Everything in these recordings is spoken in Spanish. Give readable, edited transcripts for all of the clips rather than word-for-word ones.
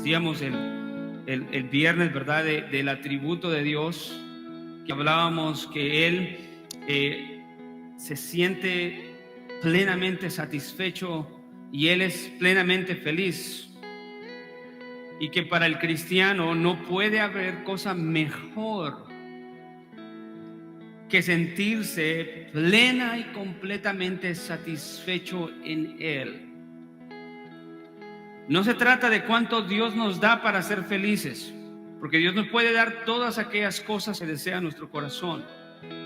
Decíamos el viernes, ¿verdad? Del atributo de Dios, que hablábamos que Él se siente plenamente satisfecho y Él es plenamente feliz. Y que para el cristiano no puede haber cosa mejor que sentirse plena y completamente satisfecho en Él. No se trata de cuánto Dios nos da para ser felices, porque Dios nos puede dar todas aquellas cosas que desea nuestro corazón,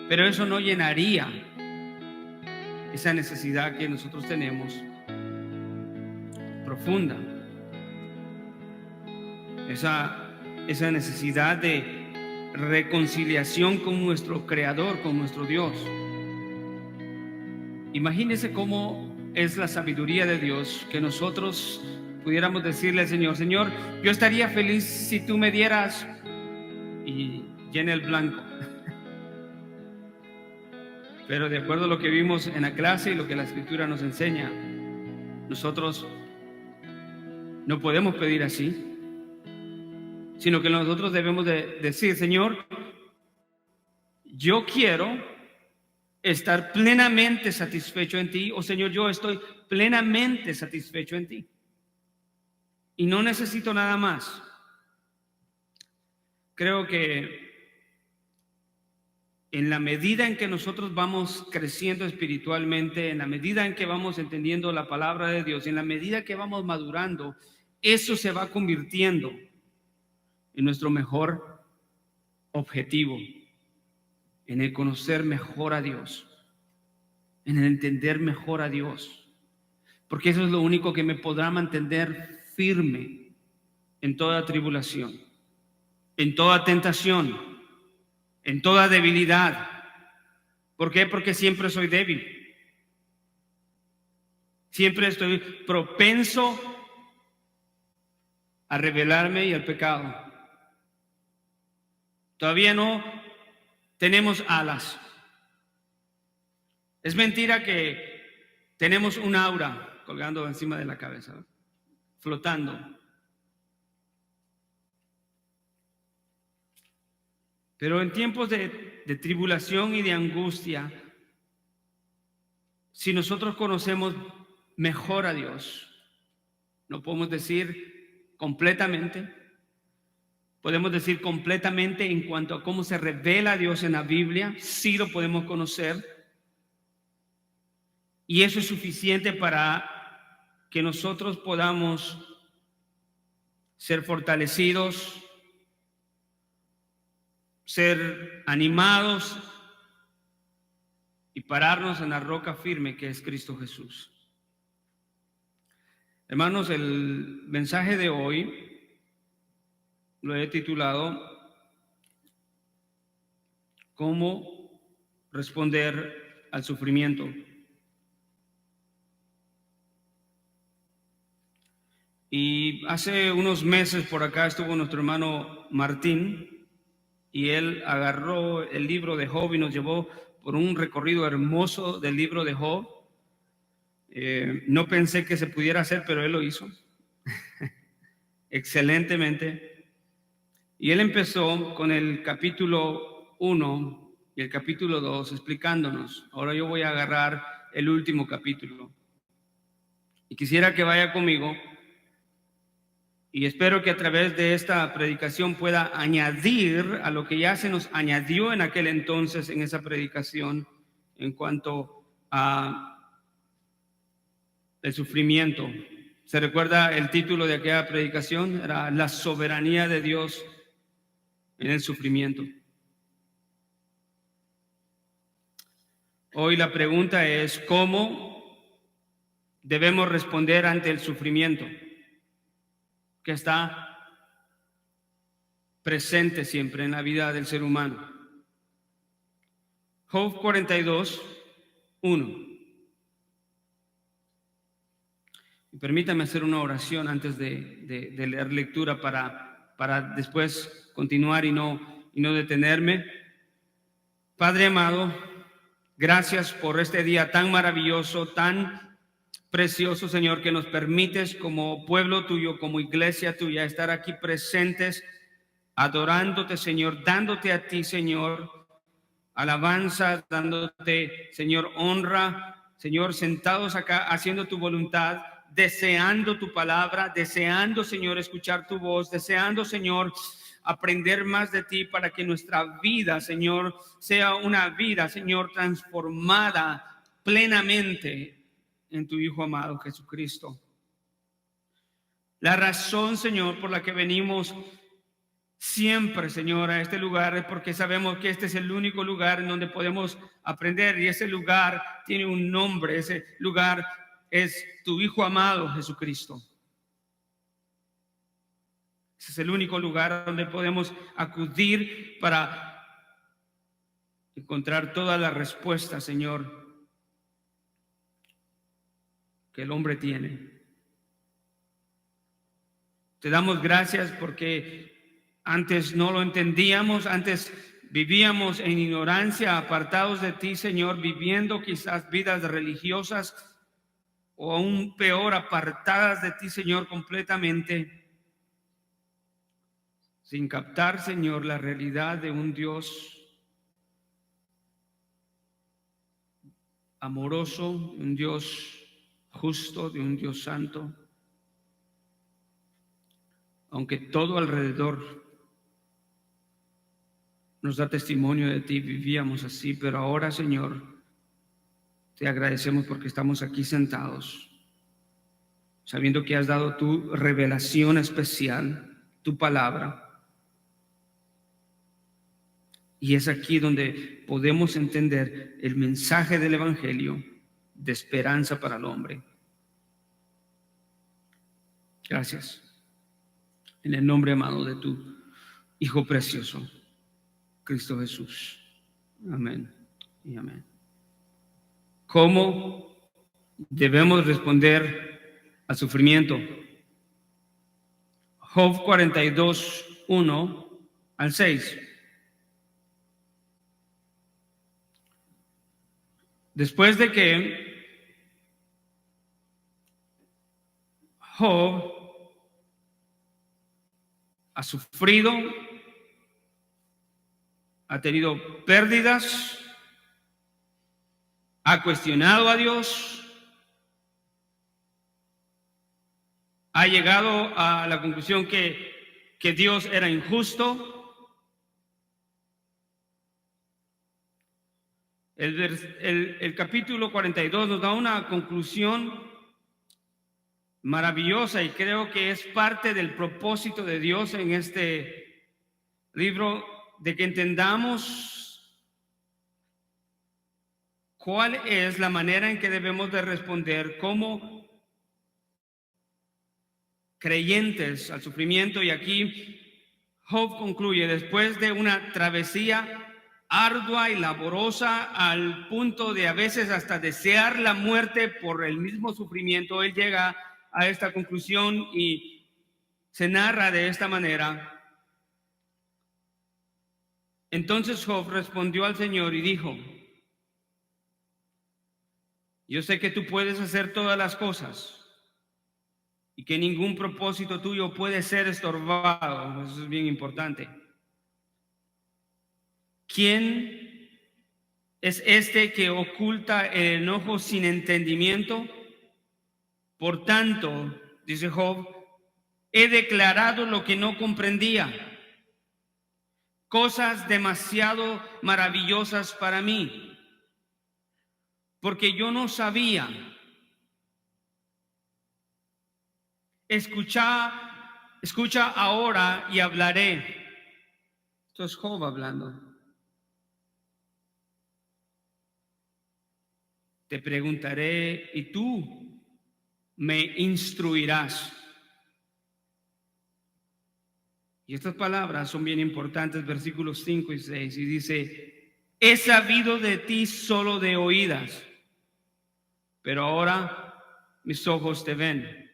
pero eso no llenaría esa necesidad que nosotros tenemos profunda, esa necesidad de reconciliación con nuestro Creador, con nuestro Dios. Imagínense cómo es la sabiduría de Dios, que nosotros pudiéramos decirle al Señor: Señor, yo estaría feliz si tú me dieras, y llena el blanco. Pero de acuerdo a lo que vimos en la clase y lo que la Escritura nos enseña, nosotros no podemos pedir así, sino que nosotros debemos de decir: Señor, yo quiero estar plenamente satisfecho en ti, o Señor, yo estoy plenamente satisfecho en ti y no necesito nada más. Creo que en la medida en que nosotros vamos creciendo espiritualmente, en la medida en que vamos entendiendo la palabra de Dios, en la medida que vamos madurando, eso se va convirtiendo en nuestro mejor objetivo, en el conocer mejor a Dios, en el entender mejor a Dios, porque eso es lo único que me podrá mantener firme en toda tribulación, en toda tentación, en toda debilidad. ¿Por qué? Porque siempre soy débil. Siempre estoy propenso a rebelarme y al pecado. Todavía no tenemos alas. Es mentira que tenemos un aura colgando encima de la cabeza, ¿no? Flotando. Pero en tiempos de tribulación y de angustia, si nosotros conocemos mejor a Dios, no podemos decir completamente, podemos decir completamente en cuanto a cómo se revela a Dios en la Biblia, sí lo podemos conocer, y eso es suficiente para que nosotros podamos ser fortalecidos, ser animados y pararnos en la roca firme que es Cristo Jesús. Hermanos, el mensaje de hoy lo he titulado ¿Cómo responder al sufrimiento? Y hace unos meses por acá estuvo nuestro hermano Martín, y él agarró el libro de Job y nos llevó por un recorrido hermoso del libro de Job. No pensé que se pudiera hacer, pero él lo hizo excelentemente. Y él empezó con el capítulo 1 y el capítulo 2 explicándonos. Ahora yo voy a agarrar el último capítulo. Y quisiera que vaya conmigo. Y espero que a través de esta predicación pueda añadir a lo que ya se nos añadió en aquel entonces en esa predicación en cuanto a el sufrimiento. ¿Se recuerda el título de aquella predicación? Era la soberanía de Dios en el sufrimiento. Hoy la pregunta es: ¿cómo debemos responder ante el sufrimiento que está presente siempre en la vida del ser humano? Job 42, 1. Y permítame hacer una oración antes de leer lectura para después continuar y no detenerme. Padre amado, gracias por este día tan maravilloso, tan precioso, Señor, que nos permites como pueblo tuyo, como iglesia tuya, estar aquí presentes, adorándote, Señor, dándote a ti, Señor, alabanza, dándote, Señor, honra, Señor, sentados acá haciendo tu voluntad, deseando tu palabra, deseando, Señor, escuchar tu voz, deseando, Señor, aprender más de ti para que nuestra vida, Señor, sea una vida, Señor, transformada plenamente en tu Hijo amado Jesucristo. La razón, Señor, por la que venimos siempre, Señor, a este lugar es porque sabemos que este es el único lugar en donde podemos aprender, y ese lugar tiene un nombre. Ese lugar es tu Hijo amado Jesucristo. Ese es el único lugar donde podemos acudir para encontrar todas las respuestas, Señor, que el hombre tiene. Te damos gracias porque antes no lo entendíamos, antes vivíamos en ignorancia, apartados de ti, Señor, viviendo quizás vidas religiosas o aún peor, apartadas de ti, Señor, completamente, sin captar, Señor, la realidad de un Dios amoroso, un Dios justo, de un Dios santo. Aunque todo alrededor nos da testimonio de ti, vivíamos así, pero ahora, Señor, te agradecemos porque estamos aquí sentados, sabiendo que has dado tu revelación especial, tu palabra. Y es aquí donde podemos entender el mensaje del Evangelio de esperanza para el hombre. Gracias. En el nombre amado de tu Hijo precioso, Cristo Jesús. Amén y amén. ¿Cómo debemos responder al sufrimiento? Job 42, 1 al 6. Después de que Job ha sufrido, ha tenido pérdidas, ha cuestionado a Dios, ha llegado a la conclusión que Dios era injusto. El capítulo 42 nos da una conclusión maravillosa, y creo que es parte del propósito de Dios en este libro, de que entendamos cuál es la manera en que debemos de responder como creyentes al sufrimiento. Y aquí Job concluye: después de una travesía ardua y laborosa, al punto de a veces hasta desear la muerte por el mismo sufrimiento, él llega a esta conclusión y se narra de esta manera: entonces Job respondió al Señor y dijo: yo sé que tú puedes hacer todas las cosas y que ningún propósito tuyo puede ser estorbado. Eso es bien importante. ¿Quién es este que oculta el enojo sin entendimiento? Por tanto, dice Job, he declarado lo que no comprendía, cosas demasiado maravillosas para mí, porque yo no sabía. Escucha ahora y hablaré. Esto es Job hablando. Te preguntaré y tú me instruirás. Y estas palabras son bien importantes, versículos 5 y 6, y dice: he sabido de ti solo de oídas, pero ahora mis ojos te ven.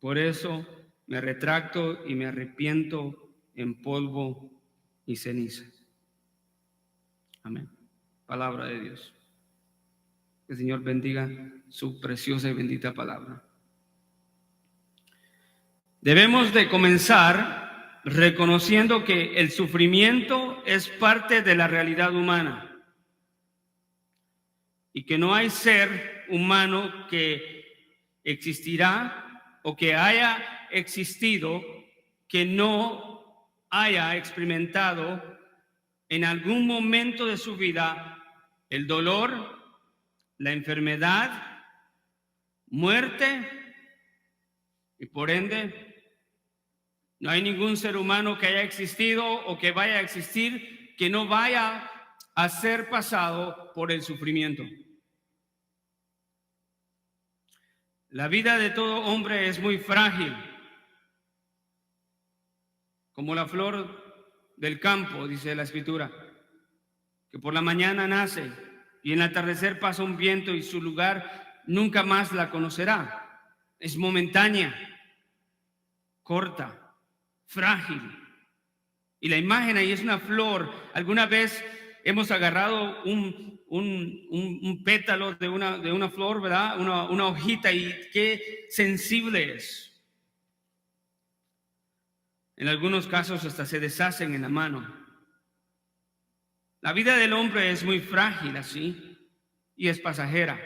Por eso me retracto y me arrepiento en polvo y ceniza. Amén. Palabra de Dios. Que el Señor bendiga su preciosa y bendita palabra. Debemos de comenzar reconociendo que el sufrimiento es parte de la realidad humana y que no hay ser humano que existirá o que haya existido que no haya experimentado en algún momento de su vida el dolor, la enfermedad, muerte, y por ende no hay ningún ser humano que haya existido o que vaya a existir que no vaya a ser pasado por el sufrimiento. La vida de todo hombre es muy frágil, como la flor del campo, dice la Escritura, que por la mañana nace y en el atardecer pasa un viento y su lugar nunca más la conocerá. Es momentánea, corta, frágil. Y la imagen ahí es una flor. ¿Alguna vez hemos agarrado un pétalo de una flor, verdad? Una hojita, y qué sensible es. En algunos casos hasta se deshacen en la mano. La vida del hombre es muy frágil así y es pasajera.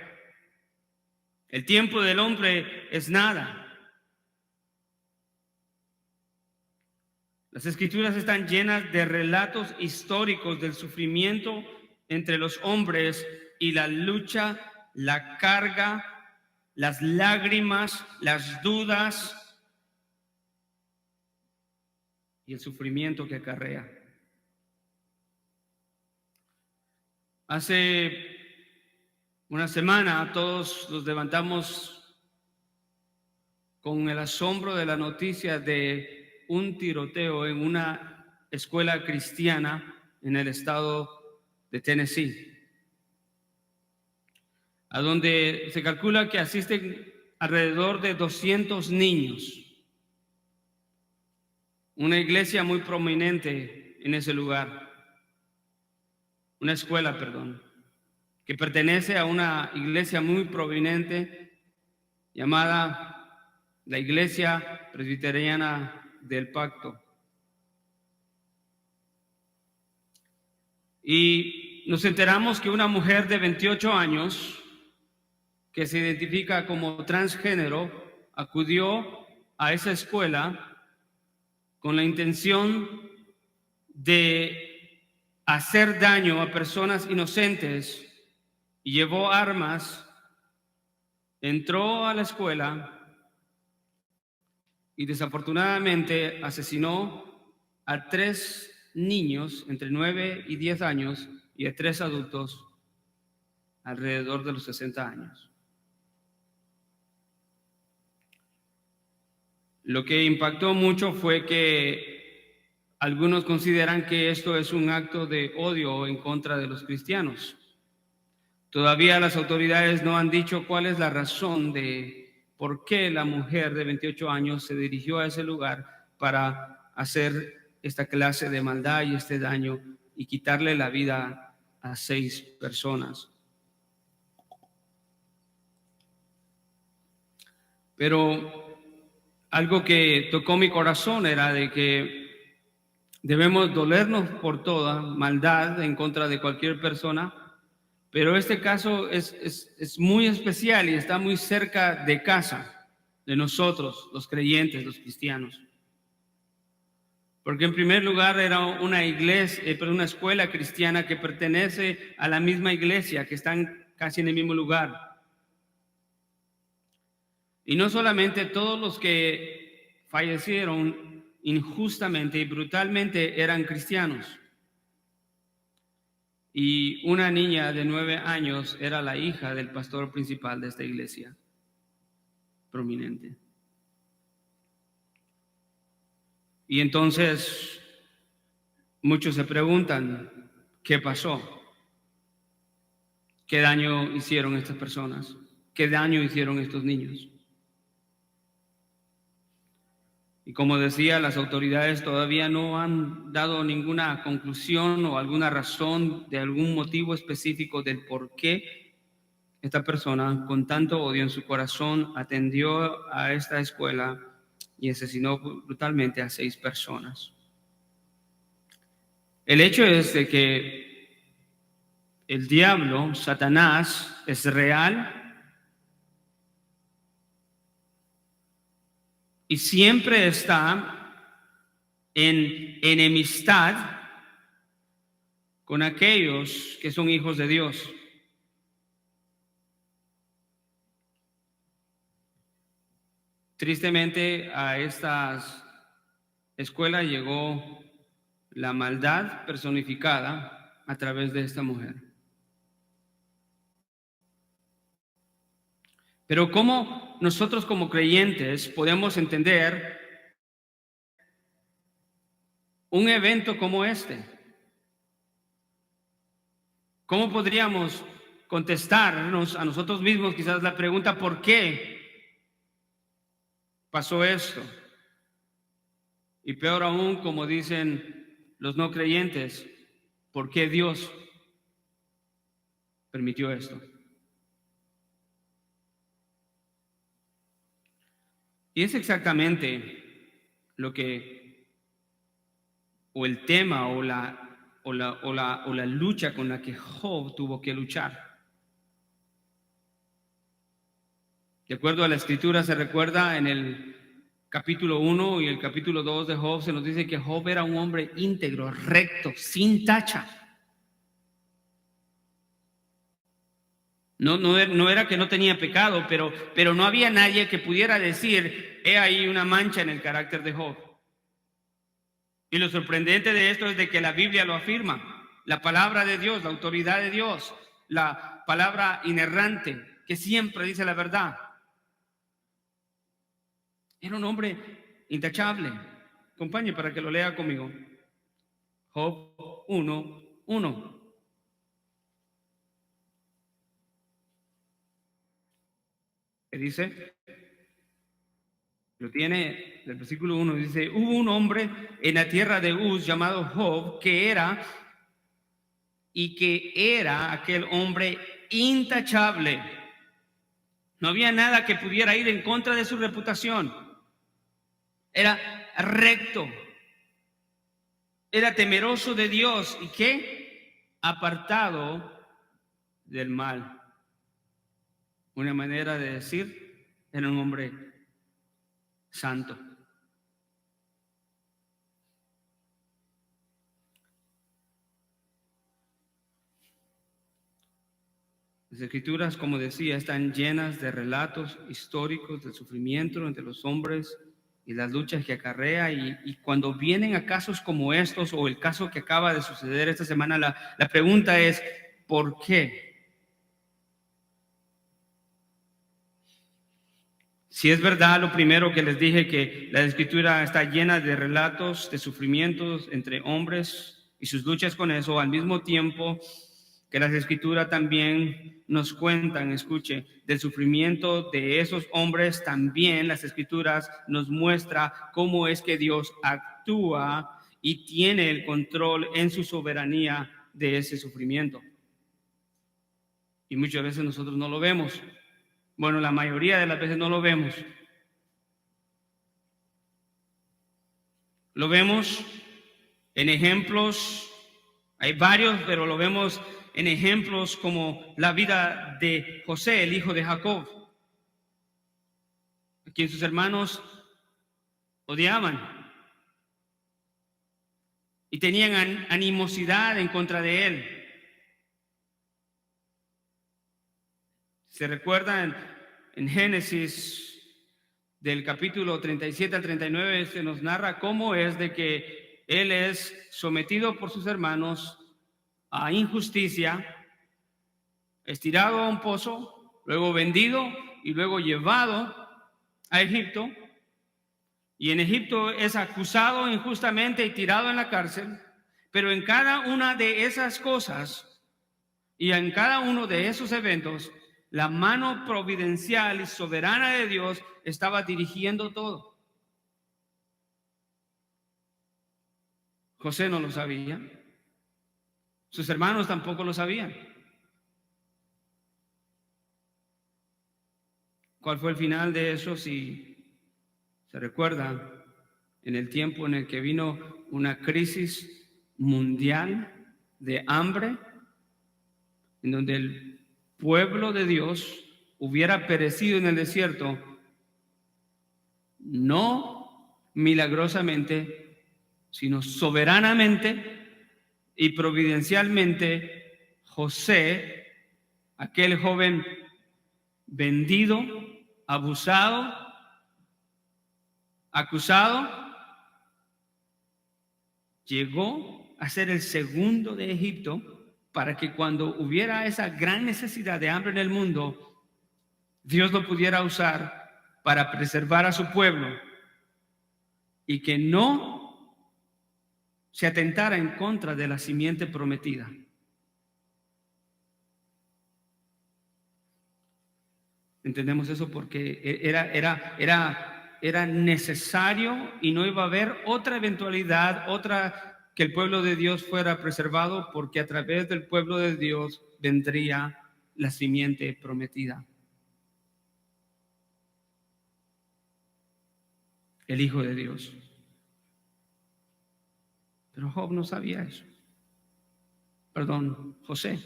El tiempo del hombre es nada. Las Escrituras están llenas de relatos históricos del sufrimiento entre los hombres y la lucha, la carga, las lágrimas, las dudas y el sufrimiento que acarrea. Hace una semana todos nos levantamos con el asombro de la noticia de un tiroteo en una escuela cristiana en el estado de Tennessee, a donde se calcula que asisten alrededor de 200 niños. Una iglesia muy prominente en ese lugar, una escuela, que pertenece a una iglesia muy prominente llamada la Iglesia Presbiteriana del Pacto. Y nos enteramos que una mujer de 28 años, que se identifica como transgénero, acudió a esa escuela con la intención de hacer daño a personas inocentes y llevó armas, entró a la escuela y desafortunadamente asesinó a 3 niños entre 9 y 10 años y a 3 adultos alrededor de los 60 años. Lo que impactó mucho fue que algunos consideran que esto es un acto de odio en contra de los cristianos. Todavía las autoridades no han dicho cuál es la razón de por qué la mujer de 28 años se dirigió a ese lugar para hacer esta clase de maldad y este daño y quitarle la vida a 6 personas. Pero algo que tocó mi corazón era de que debemos dolernos por toda maldad en contra de cualquier persona, pero este caso es muy especial y está muy cerca de casa, de nosotros, los creyentes, los cristianos. Porque en primer lugar era una iglesia, una escuela cristiana que pertenece a la misma iglesia, que están casi en el mismo lugar. Y no solamente todos los que fallecieron injustamente y brutalmente eran cristianos. Y una niña de 9 años era la hija del pastor principal de esta iglesia prominente. Y entonces muchos se preguntan, ¿qué pasó? ¿Qué daño hicieron estas personas? ¿Qué daño hicieron estos niños? Y como decía, las autoridades todavía no han dado ninguna conclusión o alguna razón de algún motivo específico del por qué esta persona con tanto odio en su corazón atendió a esta escuela y asesinó brutalmente a 6 personas. El hecho es de que el diablo, Satanás, es real y siempre está en enemistad con aquellos que son hijos de Dios. Tristemente, a estas escuelas llegó la maldad personificada a través de esta mujer. Pero ¿cómo nosotros como creyentes podemos entender un evento como este? ¿Cómo podríamos contestarnos a nosotros mismos quizás la pregunta ¿por qué pasó esto? Y peor aún, como dicen los no creyentes, ¿por qué Dios permitió esto? Y es exactamente lo que, o el tema, o la lucha con la que Job tuvo que luchar. De acuerdo a la Escritura, se recuerda en el capítulo 1 y el capítulo 2 de Job, se nos dice que Job era un hombre íntegro, recto, sin tacha. No era que no tenía pecado, pero no había nadie que pudiera decir, he ahí una mancha en el carácter de Job. Y lo sorprendente de esto es de que la Biblia lo afirma. La palabra de Dios, la autoridad de Dios, la palabra inerrante, que siempre dice la verdad. Era un hombre intachable. Acompañe para que lo lea conmigo. Job 1:1. ¿Qué dice? Lo tiene, el versículo 1 dice, hubo un hombre en la tierra de Uz llamado Job que era aquel hombre intachable. No había nada que pudiera ir en contra de su reputación. Era recto. Era temeroso de Dios. ¿Y qué? Apartado del mal. Una manera de decir, era un hombre santo. Las Escrituras, como decía, están llenas de relatos históricos del sufrimiento entre los hombres y las luchas que acarrea. Y cuando vienen a casos como estos, o el caso que acaba de suceder esta semana, la pregunta es, ¿por qué? Si es verdad lo primero que les dije, que la Escritura está llena de relatos de sufrimientos entre hombres y sus luchas con eso, al mismo tiempo que las Escrituras también nos cuentan, escuche, del sufrimiento de esos hombres, también las Escrituras nos muestra cómo es que Dios actúa y tiene el control en su soberanía de ese sufrimiento. Y muchas veces nosotros no lo vemos. Bueno, la mayoría de las veces no lo vemos. Lo vemos en ejemplos, hay varios, pero lo vemos en ejemplos como la vida de José, el hijo de Jacob, a quien sus hermanos odiaban y tenían animosidad en contra de él. Se recuerdan en Génesis del capítulo 37 al 39, se nos narra cómo es de que él es sometido por sus hermanos a injusticia, estirado a un pozo, luego vendido y luego llevado a Egipto. Y en Egipto es acusado injustamente y tirado en la cárcel. Pero en cada una de esas cosas y en cada uno de esos eventos, la mano providencial y soberana de Dios estaba dirigiendo todo. José no lo sabía. Sus hermanos tampoco lo sabían. ¿Cuál fue el final de eso? Si se recuerda, en el tiempo en el que vino una crisis mundial de hambre, en donde el pueblo de Dios hubiera perecido en el desierto, no milagrosamente, sino soberanamente y providencialmente, José, aquel joven vendido, abusado, acusado, llegó a ser el segundo de Egipto para que cuando hubiera esa gran necesidad de hambre en el mundo, Dios lo pudiera usar para preservar a su pueblo y que no se atentara en contra de la simiente prometida. Entendemos eso porque era necesario y no iba a haber otra eventualidad, otra que el pueblo de Dios fuera preservado, porque a través del pueblo de Dios vendría la simiente prometida. El Hijo de Dios. Pero Job no sabía eso. Perdón, José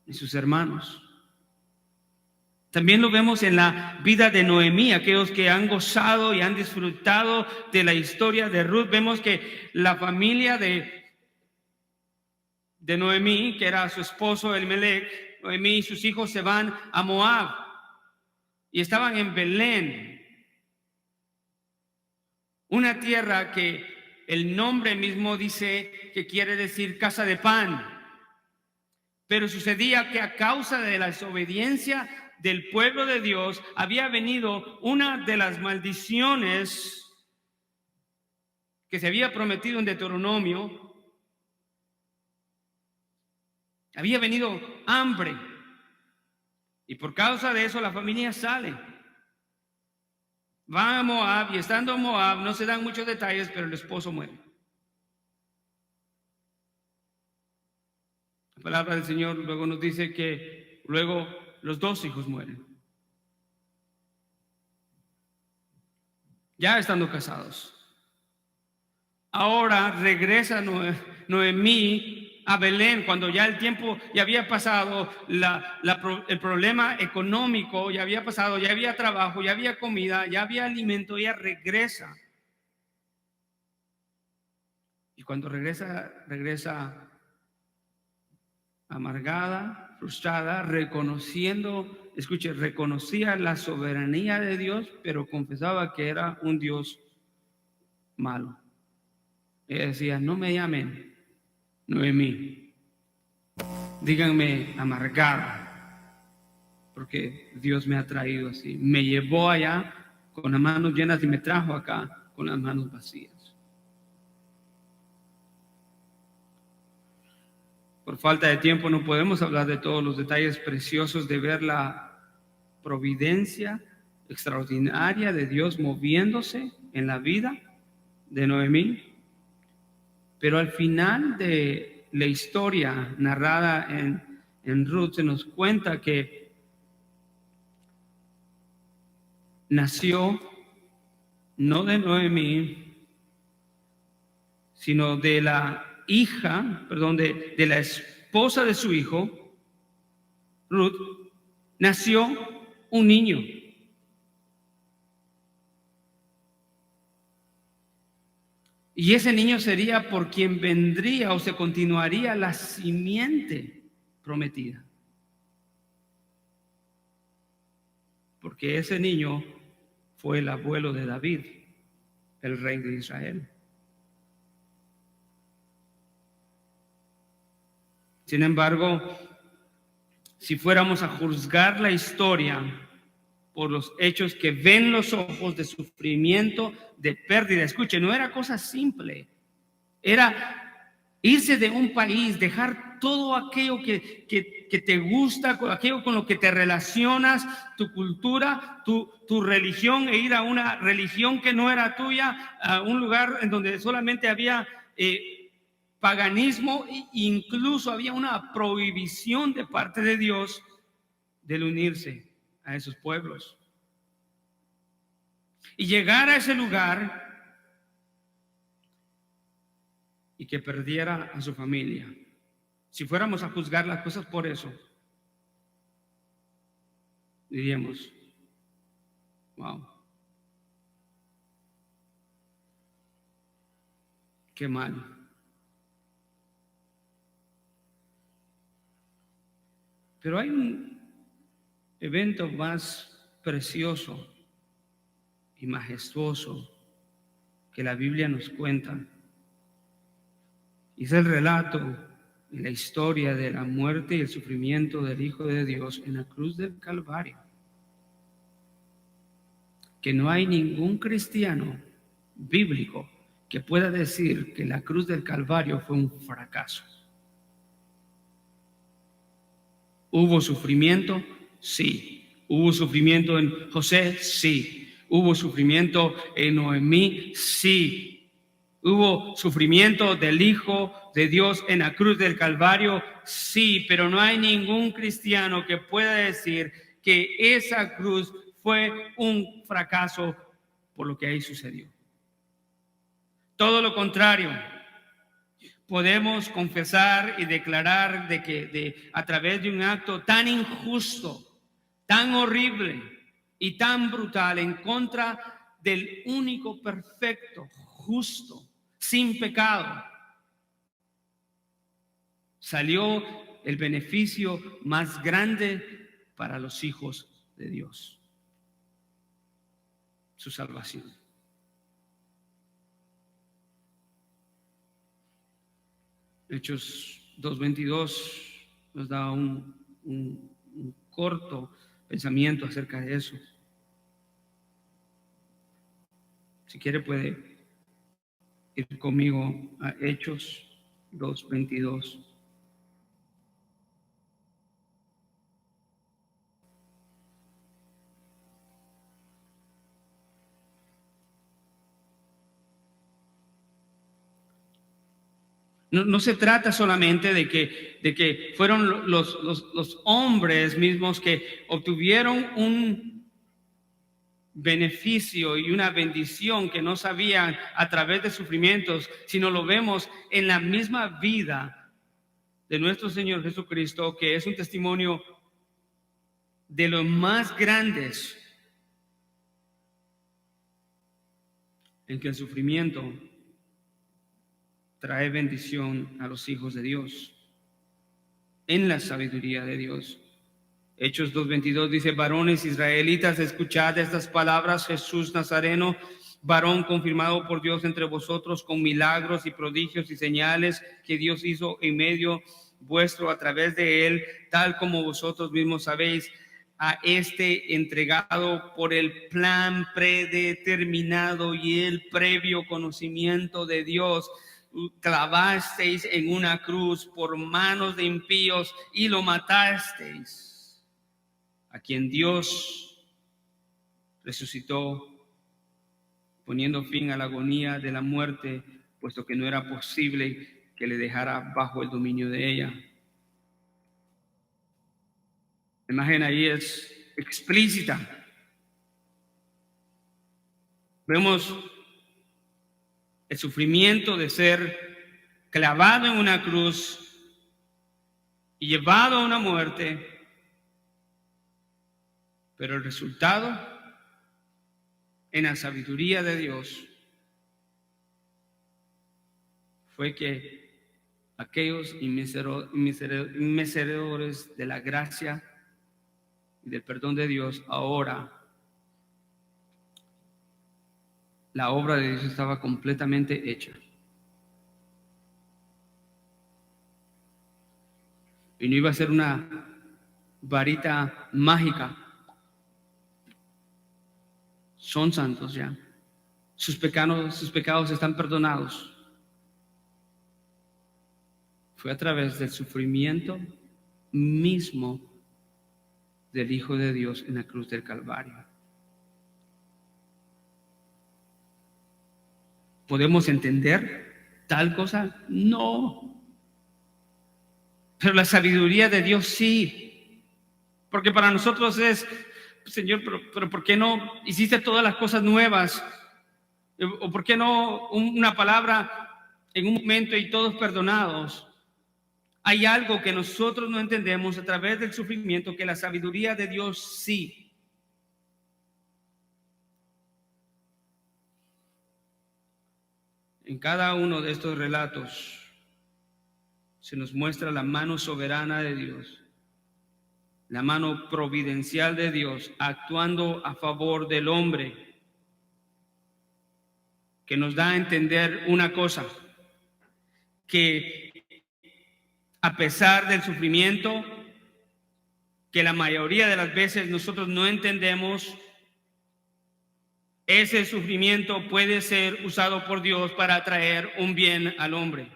y sus hermanos. También lo vemos en la vida de Noemí, aquellos que han gozado y han disfrutado de la historia de Ruth. Vemos que la familia de Noemí, que era su esposo Elimelech, Noemí y sus hijos se van a Moab y estaban en Belén, una tierra que el nombre mismo dice que quiere decir casa de pan. Pero sucedía que a causa de la desobediencia del pueblo de Dios había venido una de las maldiciones que se había prometido en Deuteronomio. Había venido hambre y por causa de eso la familia sale. Van a Moab y estando en Moab no se dan muchos detalles, pero el esposo muere. La palabra del Señor luego nos dice que luego los dos hijos mueren, ya estando casados. Ahora regresa Noemí a Belén cuando ya el tiempo ya había pasado, el problema económico ya había pasado, ya había trabajo, ya había comida, ya había alimento. Ella regresa. Y cuando regresa amargada, frustrada, reconocía la soberanía de Dios, pero confesaba que era un Dios malo. Ella decía: no me llamen Noemí, díganme amargada, porque Dios me ha traído así. Me llevó allá con las manos llenas y me trajo acá con las manos vacías. Por falta de tiempo no podemos hablar de todos los detalles preciosos de ver la providencia extraordinaria de Dios moviéndose en la vida de Noemí. Pero al final de la historia narrada en Ruth se nos cuenta que nació no de Noemí, sino de la de la esposa de su hijo, Ruth, nació un niño. Y ese niño sería por quien vendría o se continuaría la simiente prometida. Porque ese niño fue el abuelo de David, el rey de Israel. Sin embargo, si fuéramos a juzgar la historia por los hechos que ven los ojos de sufrimiento, de pérdida, escuche, no era cosa simple. Era irse de un país, dejar todo aquello que te gusta, aquello con lo que te relacionas, tu cultura, tu religión, e ir a una religión que no era tuya, a un lugar en donde solamente había paganismo, e incluso había una prohibición de parte de Dios del unirse a esos pueblos. Y llegar a ese lugar y que perdiera a su familia. Si fuéramos a juzgar las cosas por eso, diríamos, wow, qué mal. Pero hay un evento más precioso y majestuoso que la Biblia nos cuenta. Y es el relato y la historia de la muerte y el sufrimiento del Hijo de Dios en la cruz del Calvario. Que no hay ningún cristiano bíblico que pueda decir que la cruz del Calvario fue un fracaso. ¿Hubo sufrimiento? Sí. ¿Hubo sufrimiento en José? Sí. ¿Hubo sufrimiento en Noemí? Sí. ¿Hubo sufrimiento del Hijo de Dios en la cruz del Calvario? Sí, pero no hay ningún cristiano que pueda decir que esa cruz fue un fracaso por lo que ahí sucedió. Todo lo contrario. Podemos confesar y declarar de que a través de un acto tan injusto, tan horrible y tan brutal en contra del único perfecto, justo, sin pecado, salió el beneficio más grande para los hijos de Dios: su salvación. Hechos 2:22 nos da un corto pensamiento acerca de eso. Si quiere puede ir conmigo a Hechos 2:22. No se trata solamente de que fueron los hombres mismos que obtuvieron un beneficio y una bendición que no sabían a través de sufrimientos, sino lo vemos en la misma vida de nuestro Señor Jesucristo, que es un testimonio de los más grandes en que el sufrimiento trae bendición a los hijos de Dios en la sabiduría de Dios. Hechos 2:22 dice: varones israelitas, escuchad estas palabras. Jesús Nazareno, varón confirmado por Dios entre vosotros con milagros y prodigios y señales que Dios hizo en medio vuestro a través de él, tal como vosotros mismos sabéis. A este entregado por el plan predeterminado y el previo conocimiento de Dios, clavasteis en una cruz por manos de impíos y lo matasteis, a quien Dios resucitó, poniendo fin a la agonía de la muerte, puesto que no era posible que le dejara bajo el dominio de ella. La imagen ahí es explícita. Vemos el sufrimiento de ser clavado en una cruz y llevado a una muerte, pero el resultado, en la sabiduría de Dios, fue que aquellos inmerecedores de la gracia y del perdón de Dios, ahora la obra de Dios estaba completamente hecha. Y no iba a ser una varita mágica. Son santos ya. Sus pecados están perdonados. Fue a través del sufrimiento mismo del Hijo de Dios en la cruz del Calvario. ¿Podemos entender tal cosa? No. Pero la sabiduría de Dios sí. Porque para nosotros es Señor, pero ¿por qué no hiciste todas las cosas nuevas? ¿O por qué no una palabra en un momento y todos perdonados? Hay algo que nosotros no entendemos a través del sufrimiento, que la sabiduría de Dios sí. En cada uno de estos relatos se nos muestra la mano soberana de Dios, la mano providencial de Dios actuando a favor del hombre, que nos da a entender una cosa, que a pesar del sufrimiento, que la mayoría de las veces nosotros no entendemos, ese sufrimiento puede ser usado por Dios para traer un bien al hombre.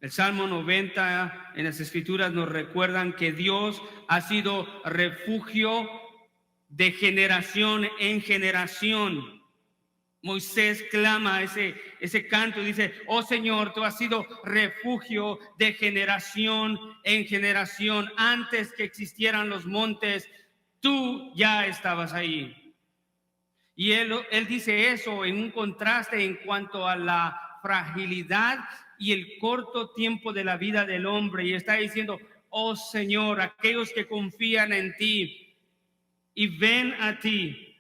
El Salmo 90 en las Escrituras nos recuerdan que Dios ha sido refugio de generación en generación. Moisés clama ese canto y dice: oh Señor, tú has sido refugio de generación en generación. Antes que existieran los montes, tú ya estabas ahí. Y él dice eso en un contraste en cuanto a la fragilidad y el corto tiempo de la vida del hombre, y está diciendo: oh Señor, aquellos que confían en ti y ven a ti,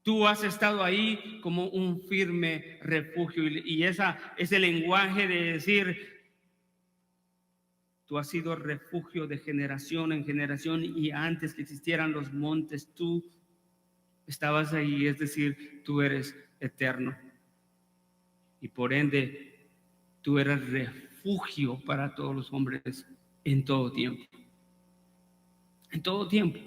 tú has estado ahí como un firme refugio. Y ese lenguaje de decir: tú has sido refugio de generación en generación, y antes que existieran los montes, tú estabas ahí, es decir, tú eres eterno. Y por ende, tú eres refugio para todos los hombres en todo tiempo. En todo tiempo.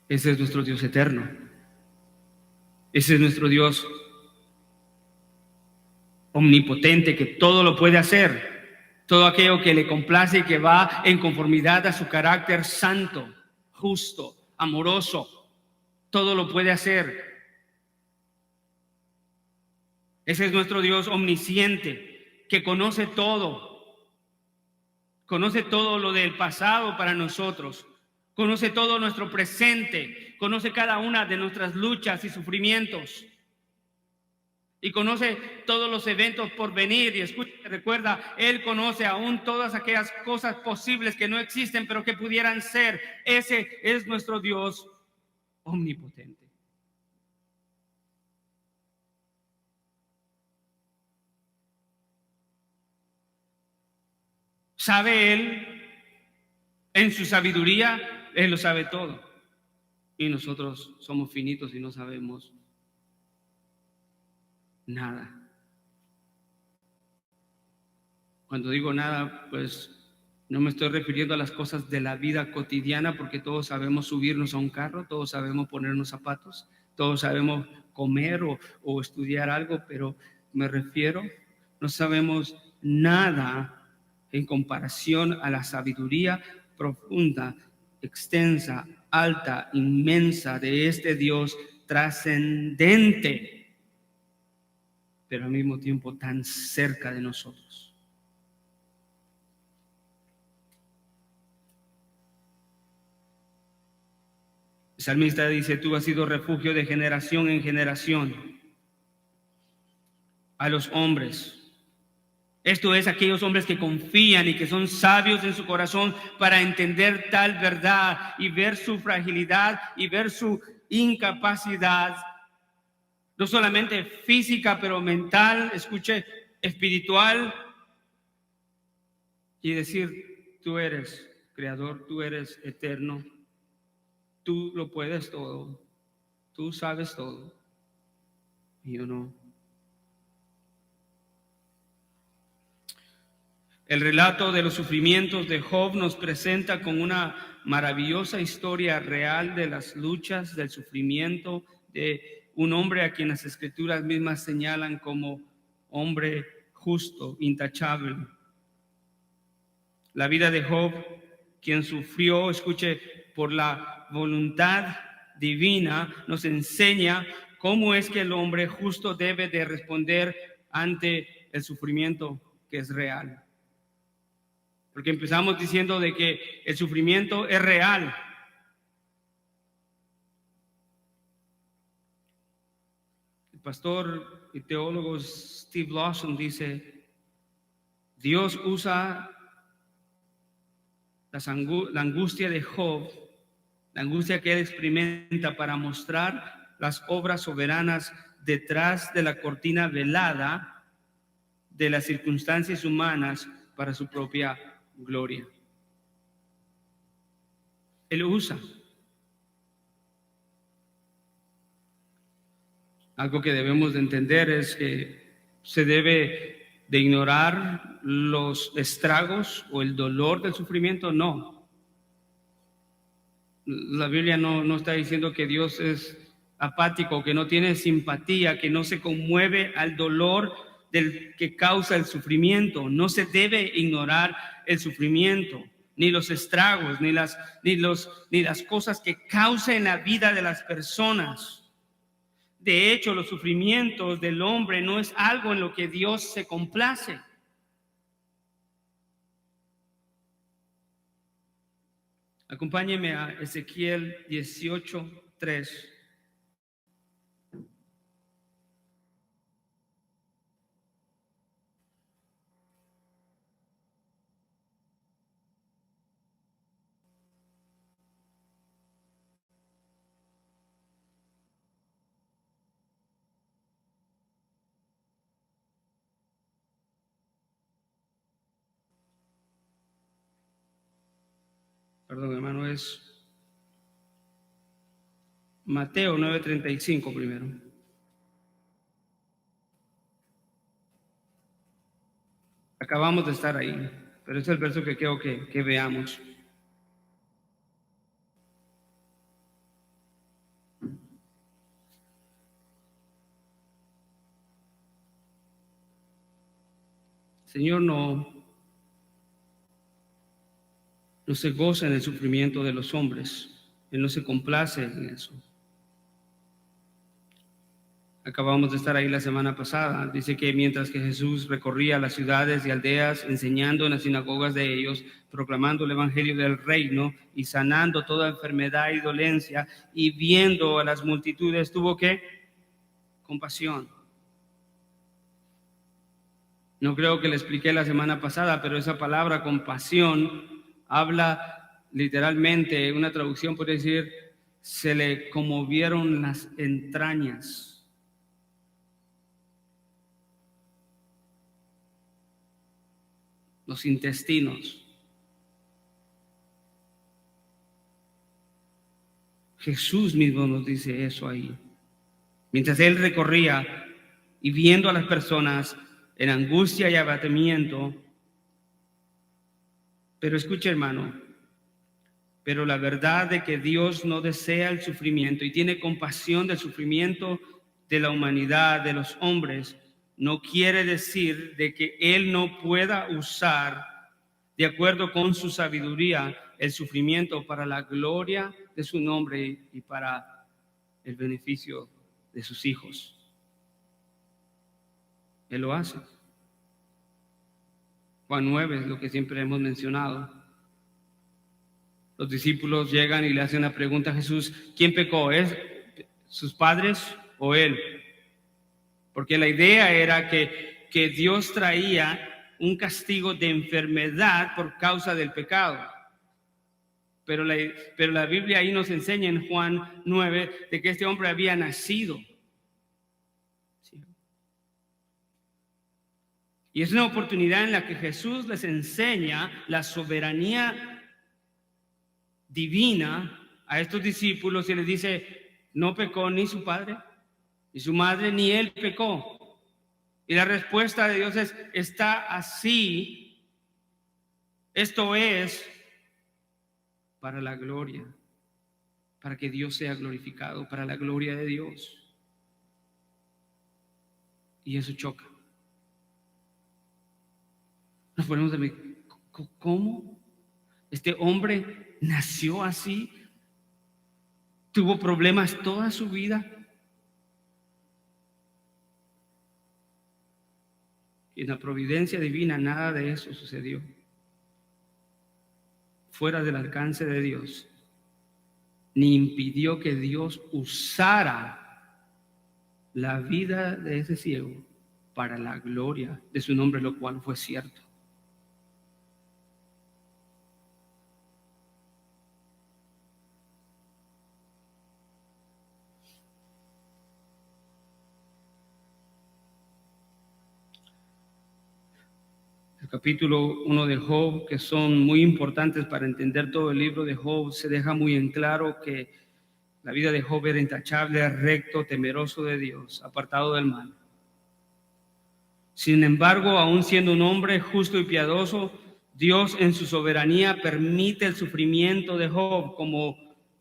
Ese es nuestro Dios eterno. Ese es nuestro Dios omnipotente, que todo lo puede hacer. Todo aquello que le complace y que va en conformidad a su carácter santo, justo, amoroso, todo lo puede hacer. Ese es nuestro Dios omnisciente, que conoce todo lo del pasado para nosotros, conoce todo nuestro presente, conoce cada una de nuestras luchas y sufrimientos, y conoce todos los eventos por venir. Y escucha, recuerda, Él conoce aún todas aquellas cosas posibles que no existen, pero que pudieran ser. Ese es nuestro Dios omnipotente. ¿Sabe Él en su sabiduría? Él lo sabe todo. Y nosotros somos finitos y no sabemos nada. Cuando digo nada, pues no me estoy refiriendo a las cosas de la vida cotidiana, porque todos sabemos subirnos a un carro, todos sabemos ponernos zapatos, todos sabemos comer o estudiar algo, pero me refiero, no sabemos nada en comparación a la sabiduría profunda, extensa, alta, inmensa de este Dios trascendente, pero al mismo tiempo tan cerca de nosotros. El salmista dice: tú has sido refugio de generación en generación a los hombres. Esto es, aquellos hombres que confían y que son sabios en su corazón para entender tal verdad y ver su fragilidad y ver su incapacidad, no solamente física, pero mental, escuche, espiritual, y decir: tú eres creador, tú eres eterno, tú lo puedes todo, tú sabes todo, y yo no. El relato de los sufrimientos de Job nos presenta con una maravillosa historia real de las luchas, del sufrimiento de un hombre a quien las Escrituras mismas señalan como hombre justo, intachable. La vida de Job, quien sufrió, escuche, por la voluntad divina, nos enseña cómo es que el hombre justo debe de responder ante el sufrimiento que es real. Porque empezamos diciendo de que el sufrimiento es real. El pastor y teólogo Steve Lawson dice: Dios usa la angustia de Job, la angustia que él experimenta, para mostrar las obras soberanas detrás de la cortina velada de las circunstancias humanas para su propia gloria. Él usa. Algo que debemos de entender es que se debe de ignorar los estragos o el dolor del sufrimiento. No. La Biblia no está diciendo que Dios es apático, que no tiene simpatía, que no se conmueve al dolor del que causa el sufrimiento. No se debe ignorar el sufrimiento, ni los estragos, ni las cosas que causa en la vida de las personas. De hecho, los sufrimientos del hombre no es algo en lo que Dios se complace. Acompáñeme a Ezequiel 18:3. Perdón, hermano, es Mateo 9:35 primero. Acabamos de estar ahí, pero es el verso que quiero que veamos. Señor no se goza en el sufrimiento de los hombres. Él no se complace en eso. Acabamos de estar ahí la semana pasada. Dice que mientras que Jesús recorría las ciudades y aldeas, enseñando en las sinagogas de ellos, proclamando el evangelio del reino y sanando toda enfermedad y dolencia, y viendo a las multitudes, tuvo que compasión. No creo que le expliqué la semana pasada, pero esa palabra compasión habla literalmente, una traducción puede decir, se le conmovieron las entrañas. Los intestinos. Jesús mismo nos dice eso ahí. Mientras él recorría y viendo a las personas en angustia y abatimiento. Pero escuche, hermano, pero la verdad de que Dios no desea el sufrimiento y tiene compasión del sufrimiento de la humanidad, de los hombres, no quiere decir de que Él no pueda usar, de acuerdo con su sabiduría, el sufrimiento para la gloria de su nombre y para el beneficio de sus hijos. Él lo hace. Juan 9 es lo que siempre hemos mencionado. Los discípulos llegan y le hacen la pregunta a Jesús: ¿quién pecó? ¿Es sus padres o él? Porque la idea era que Dios traía un castigo de enfermedad por causa del pecado. Pero la Biblia ahí nos enseña en Juan 9 de que este hombre había nacido. ¿Sí? Y es una oportunidad en la que Jesús les enseña la soberanía divina a estos discípulos y les dice: no pecó ni su padre, ni su madre, ni él pecó. Y la respuesta de Dios es: está así. Esto es para la gloria, para que Dios sea glorificado, para la gloria de Dios. Y eso choca. Nos ponemos a ver, ¿cómo? Este hombre nació así, tuvo problemas toda su vida, Y en la providencia divina nada de eso sucedió. Fuera del alcance de Dios, ni impidió que Dios usara la vida de ese ciego para la gloria de su nombre, lo cual fue cierto. El capítulo 1 de Job, que son muy importantes para entender todo el libro de Job, se deja muy en claro que la vida de Job era intachable, recto, temeroso de Dios, apartado del mal. Sin embargo, aun siendo un hombre justo y piadoso, Dios en su soberanía permite el sufrimiento de Job, como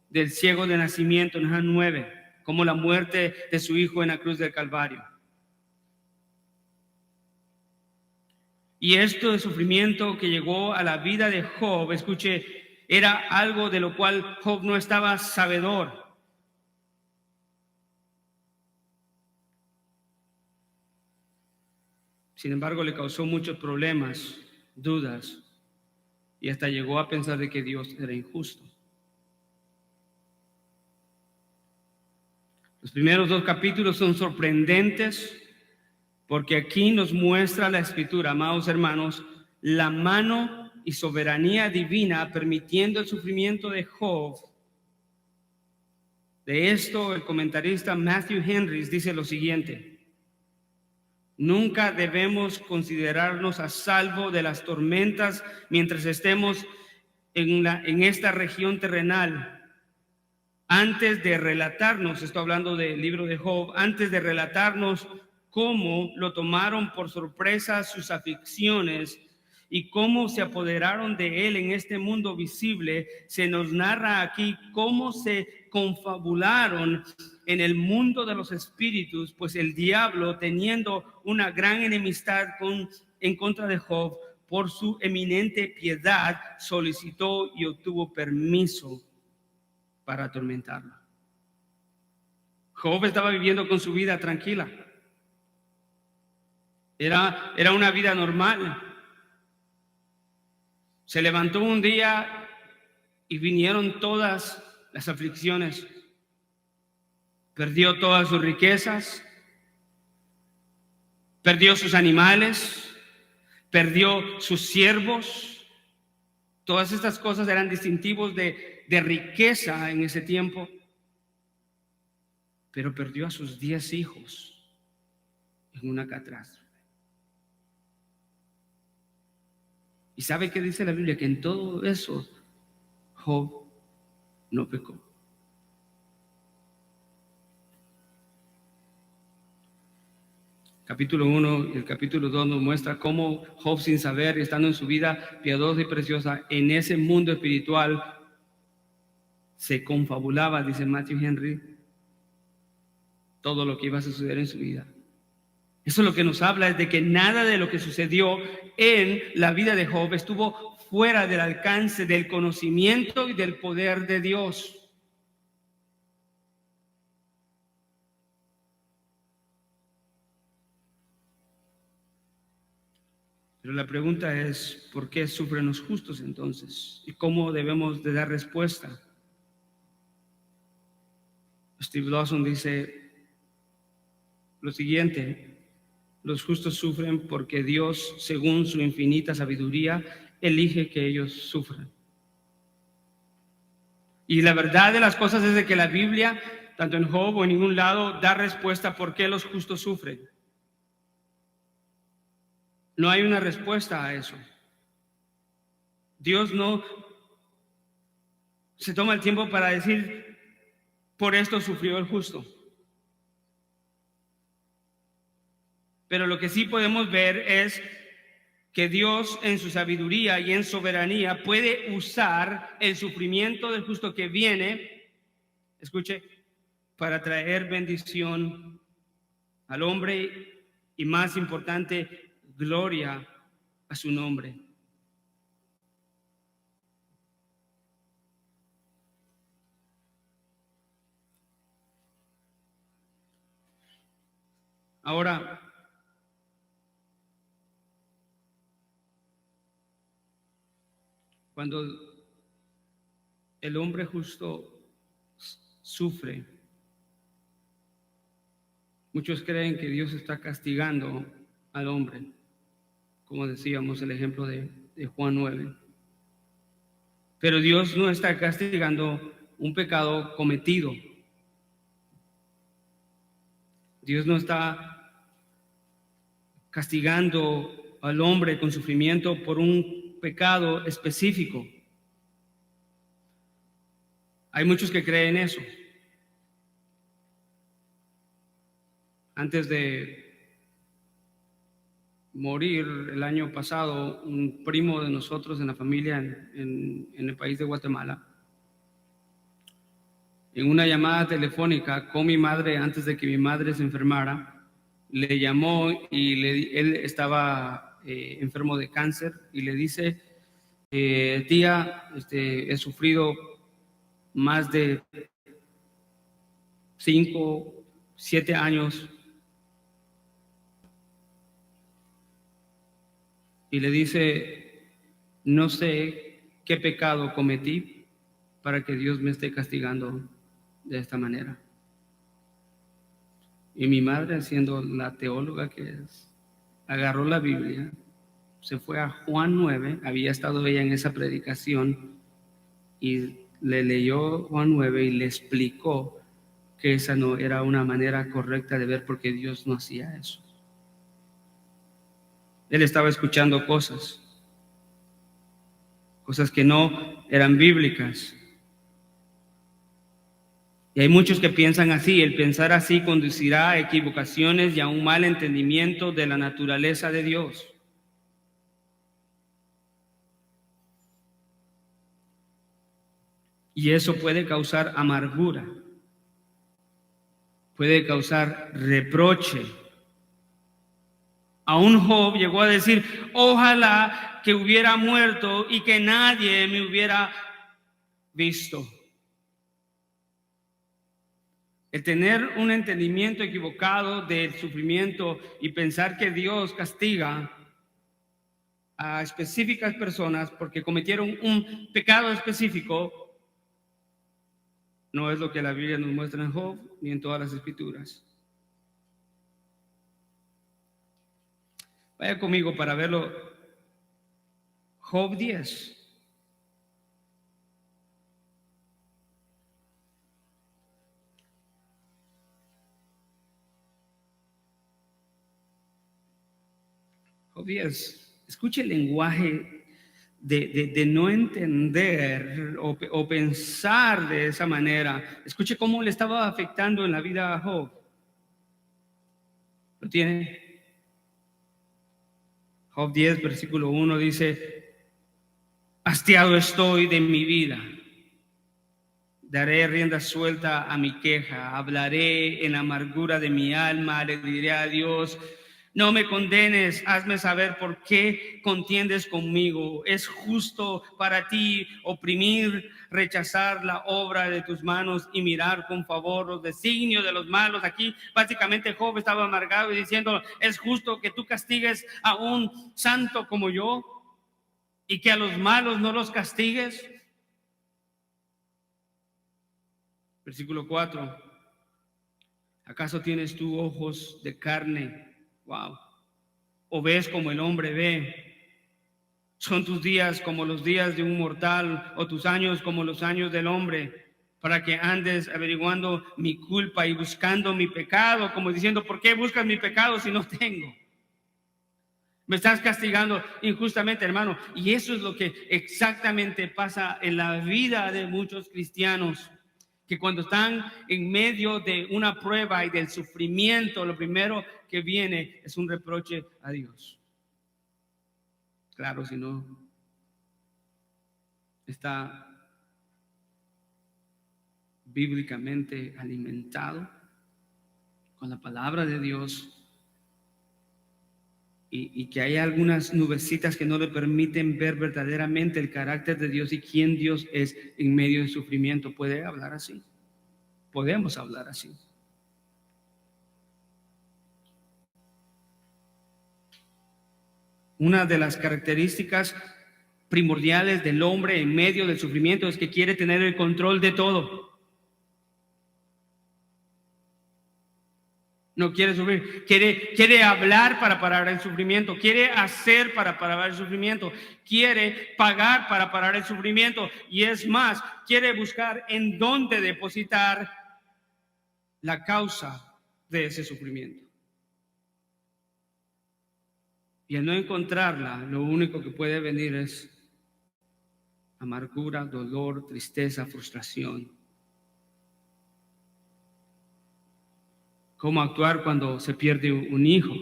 del ciego de nacimiento en Juan 9, como la muerte de su hijo en la cruz del Calvario. Y esto de sufrimiento que llegó a la vida de Job, escuche, era algo de lo cual Job no estaba sabedor. Sin embargo, le causó muchos problemas, dudas, y hasta llegó a pensar de que Dios era injusto. Los primeros 2 capítulos son sorprendentes porque aquí nos muestra la Escritura, amados hermanos, la mano y soberanía divina permitiendo el sufrimiento de Job. De esto, el comentarista Matthew Henry dice lo siguiente: nunca debemos considerarnos a salvo de las tormentas mientras estemos en esta región terrenal. Antes de relatarnos, estoy hablando del libro de Job, antes de relatarnos cómo lo tomaron por sorpresa sus aflicciones y cómo se apoderaron de él en este mundo visible, se nos narra aquí cómo se confabularon en el mundo de los espíritus, pues el diablo, teniendo una gran enemistad en contra de Job, por su eminente piedad, solicitó y obtuvo permiso para atormentarlo. Job estaba viviendo con su vida tranquila. Era una vida normal. Se levantó un día y vinieron todas las aflicciones. Perdió todas sus riquezas, perdió sus animales, perdió sus siervos. Todas estas cosas eran distintivos de riqueza en ese tiempo. Pero perdió a sus 10 hijos en una catástrofe. ¿Y sabe qué dice la Biblia? Que en todo eso Job no pecó. Capítulo 1 y el capítulo 2 nos muestra cómo Job, sin saber, estando en su vida piadosa y preciosa, en ese mundo espiritual, se confabulaba, dice Matthew Henry, todo lo que iba a suceder en su vida. Eso lo que nos habla es de que nada de lo que sucedió en la vida de Job estuvo fuera del alcance del conocimiento y del poder de Dios. Pero la pregunta es, ¿por qué sufren los justos entonces? ¿Y cómo debemos de dar respuesta? Steve Lawson dice lo siguiente: los justos sufren porque Dios, según su infinita sabiduría, elige que ellos sufran. Y la verdad de las cosas es de que la Biblia, tanto en Job o en ningún lado, da respuesta por qué los justos sufren. No hay una respuesta a eso. Dios no se toma el tiempo para decir, por esto sufrió el justo. Pero lo que sí podemos ver es que Dios en su sabiduría y en soberanía puede usar el sufrimiento del justo que viene, escuche, para traer bendición al hombre y, más importante, gloria a su nombre. Ahora, Cuando el hombre justo sufre, muchos creen que Dios está castigando al hombre, como decíamos el ejemplo de Juan 9. Pero Dios no está castigando un pecado cometido. Dios no está castigando al hombre con sufrimiento por un pecado específico. Hay muchos que creen eso. Antes de morir el año pasado, un primo de nosotros en la familia en el país de Guatemala, en una llamada telefónica con mi madre, antes de que mi madre se enfermara, le llamó y él estaba enfermo de cáncer y le dice, tía, he sufrido más de 5, 7 años. Y le dice, no sé qué pecado cometí para que Dios me esté castigando de esta manera. Y mi madre, siendo la teóloga que es, agarró la Biblia, se fue a Juan 9, había estado ella en esa predicación, y le leyó Juan 9 y le explicó que esa no era una manera correcta de ver, porque Dios no hacía eso. Él estaba escuchando cosas que no eran bíblicas. Y hay muchos que piensan así. El pensar así conducirá a equivocaciones y a un mal entendimiento de la naturaleza de Dios. Y eso puede causar amargura, puede causar reproche. Aún Job llegó a decir, ojalá que hubiera muerto y que nadie me hubiera visto. El tener un entendimiento equivocado del sufrimiento y pensar que Dios castiga a específicas personas porque cometieron un pecado específico no es lo que la Biblia nos muestra en Job ni en todas las escrituras. Vaya conmigo para verlo. Job 10. Job 10. Escuche el lenguaje de no entender o pensar de esa manera. Escuche cómo le estaba afectando en la vida a Job. ¿Lo tiene? Job 10, versículo 1 dice, hastiado estoy de mi vida. Daré rienda suelta a mi queja, hablaré en la amargura de mi alma, le diré a Dios, no me condenes, hazme saber por qué contiendes conmigo. Es justo para ti oprimir, rechazar la obra de tus manos y mirar con favor los designios de los malos. Aquí básicamente Job estaba amargado y diciendo, es justo que tú castigues a un santo como yo y que a los malos no los castigues. Versículo 4. ¿Acaso tienes tú ojos de carne? Wow. ¿O ves como el hombre ve? ¿Son tus días como los días de un mortal o tus años como los años del hombre? Para que andes averiguando mi culpa y buscando mi pecado, como diciendo, ¿por qué buscas mi pecado si no tengo? Me estás castigando injustamente, hermano. Y eso es lo que exactamente pasa en la vida de muchos cristianos, que cuando están en medio de una prueba y del sufrimiento, lo primero que viene es un reproche a Dios. Claro, si no está bíblicamente alimentado con la palabra de Dios y que hay algunas nubecitas que no le permiten ver verdaderamente el carácter de Dios y quién Dios es en medio del sufrimiento, puede hablar así. Podemos hablar así. Una de las características primordiales del hombre en medio del sufrimiento es que quiere tener el control de todo. No quiere sufrir, quiere hablar para parar el sufrimiento, quiere hacer para parar el sufrimiento, quiere pagar para parar el sufrimiento, y es más, quiere buscar en dónde depositar la causa de ese sufrimiento. Y al no encontrarla, lo único que puede venir es amargura, dolor, tristeza, frustración. ¿Cómo actuar cuando se pierde un hijo?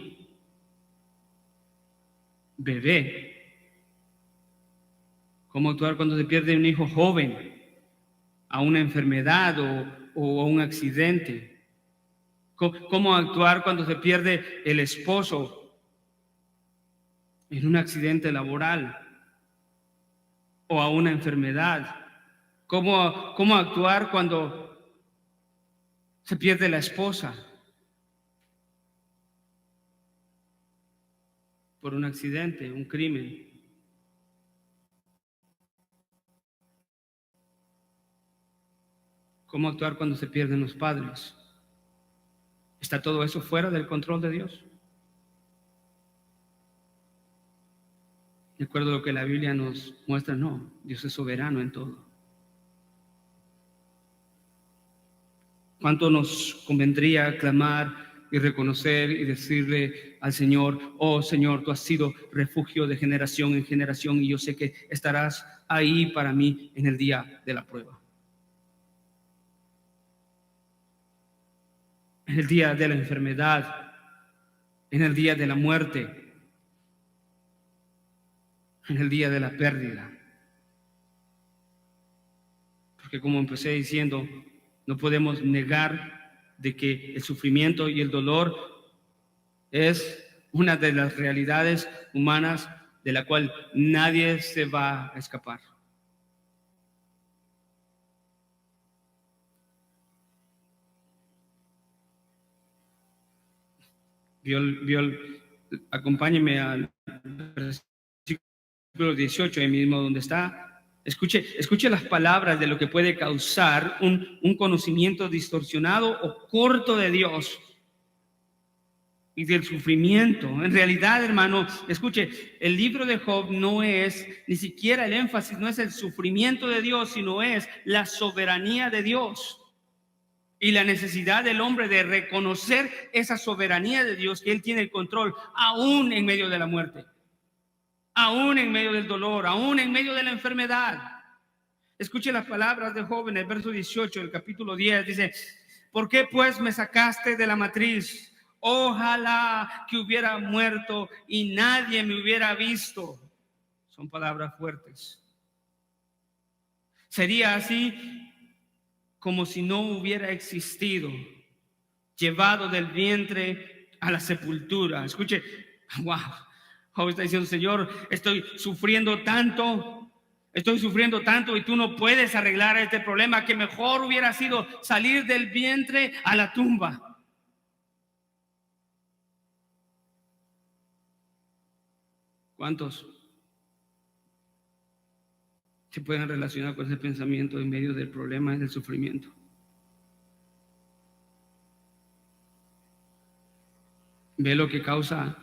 Bebé. ¿Cómo actuar cuando se pierde un hijo joven? A una enfermedad o a un accidente. ¿Cómo actuar cuando se pierde el esposo en un accidente laboral o a una enfermedad? ¿Cómo actuar cuando se pierde la esposa por un accidente, un crimen? ¿Cómo actuar cuando se pierden los padres? ¿Está todo eso fuera del control de Dios? De acuerdo a lo que la Biblia nos muestra, no, Dios es soberano en todo. ¿Cuánto nos convendría clamar y reconocer y decirle al Señor: oh Señor, tú has sido refugio de generación en generación, y yo sé que estarás ahí para mí en el día de la prueba, en el día de la enfermedad, en el día de la muerte, en el día de la pérdida? Porque, como empecé diciendo, no podemos negar de que el sufrimiento y el dolor es una de las realidades humanas de la cual nadie se va a escapar. Acompáñeme al versículo 18, ahí mismo donde está. Escuche las palabras de lo que puede causar un conocimiento distorsionado o corto de Dios y del sufrimiento. En realidad, hermano, escuche, el libro de Job no es ni siquiera el énfasis, no es el sufrimiento de Dios, sino es la soberanía de Dios y la necesidad del hombre de reconocer esa soberanía de Dios, que Él tiene el control aún en medio de la muerte, aún en medio del dolor, aún en medio de la enfermedad. Escuche las palabras de Job en el verso 18 del capítulo 10. Dice: ¿por qué pues me sacaste de la matriz? Ojalá que hubiera muerto y nadie me hubiera visto. Son palabras fuertes. Sería así como si no hubiera existido, llevado del vientre a la sepultura. Escuche, wow. Job está diciendo: Señor, estoy sufriendo tanto y tú no puedes arreglar este problema, que mejor hubiera sido salir del vientre a la tumba. ¿Cuántos se pueden relacionar con ese pensamiento en medio del problema y del sufrimiento? Ve lo que causa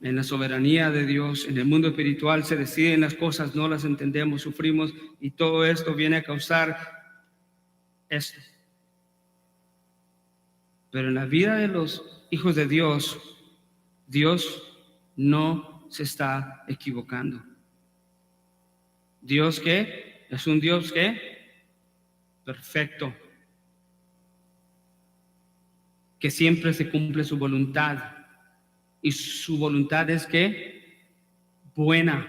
en la soberanía de Dios. En el mundo espiritual se deciden las cosas, no las entendemos, sufrimos, y todo esto viene a causar esto. Pero en la vida de los hijos de Dios, Dios no se está equivocando. ¿Dios qué? Es un Dios ¿qué? Perfecto, que siempre se cumple su voluntad, y su voluntad es ¿qué? Buena.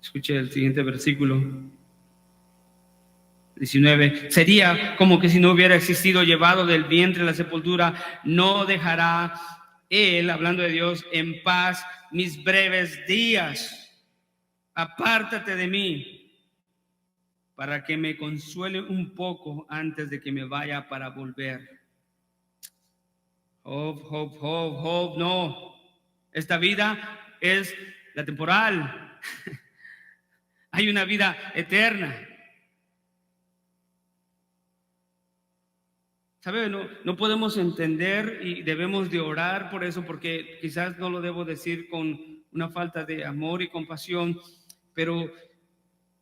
Escuche el siguiente versículo 19. Sería como que si no hubiera existido, llevado del vientre a la sepultura. No dejará Él, hablando de Dios, en paz mis breves días. Apártate de mí. para que me consuele un poco antes de que me vaya para volver. Job, no. Esta vida es la temporal. Hay una vida eterna. ¿Sabe? No podemos entender y debemos de orar por eso, porque quizás no lo debo decir con una falta de amor y compasión, pero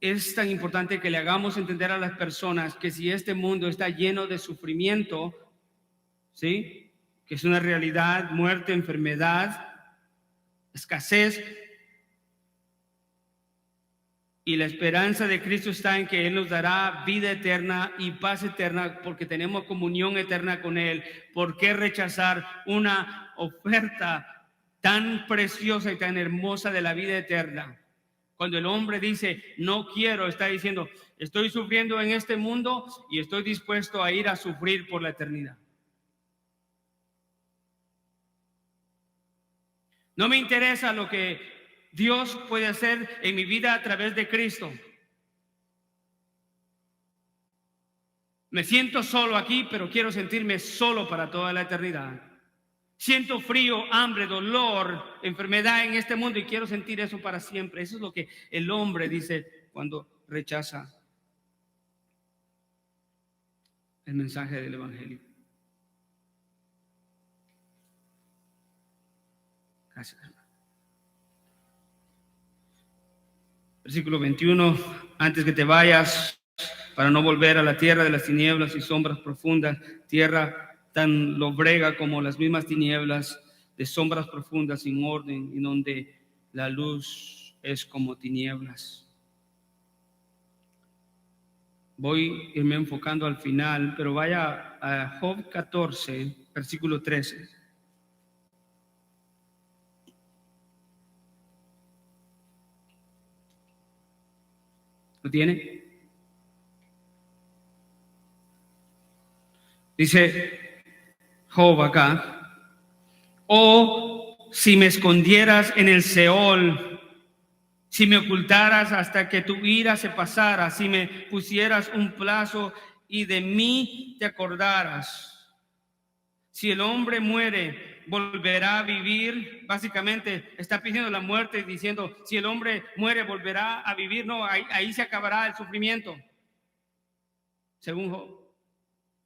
es tan importante que le hagamos entender a las personas que si este mundo está lleno de sufrimiento, ¿sí?, que es una realidad, muerte, enfermedad, escasez, y la esperanza de Cristo está en que Él nos dará vida eterna y paz eterna porque tenemos comunión eterna con Él. ¿Por qué rechazar una oferta tan preciosa y tan hermosa de la vida eterna? Cuando el hombre dice, no quiero, está diciendo, estoy sufriendo en este mundo y estoy dispuesto a ir a sufrir por la eternidad. No me interesa lo que Dios puede hacer en mi vida a través de Cristo. Me siento solo aquí, pero quiero sentirme solo para toda la eternidad. Siento frío, hambre, dolor, enfermedad en este mundo y quiero sentir eso para siempre. Eso es lo que el hombre dice cuando rechaza el mensaje del Evangelio. Gracias, hermano. Versículo 21, antes que te vayas, para no volver a la tierra de las tinieblas y sombras profundas, tierra tan lobrega como las mismas tinieblas, de sombras profundas sin orden, y donde la luz es como tinieblas. Voy a irme enfocando al final, pero vaya a Job 14, versículo 13. ¿Lo tiene? Dice Job acá: oh, si me escondieras en el Seol, si me ocultaras hasta que tu ira se pasara, si me pusieras un plazo y de mí te acordaras. Si el hombre muere, volverá a vivir. Básicamente está pidiendo la muerte, diciendo, si el hombre muere, volverá a vivir. No, ahí se acabará el sufrimiento, según Job,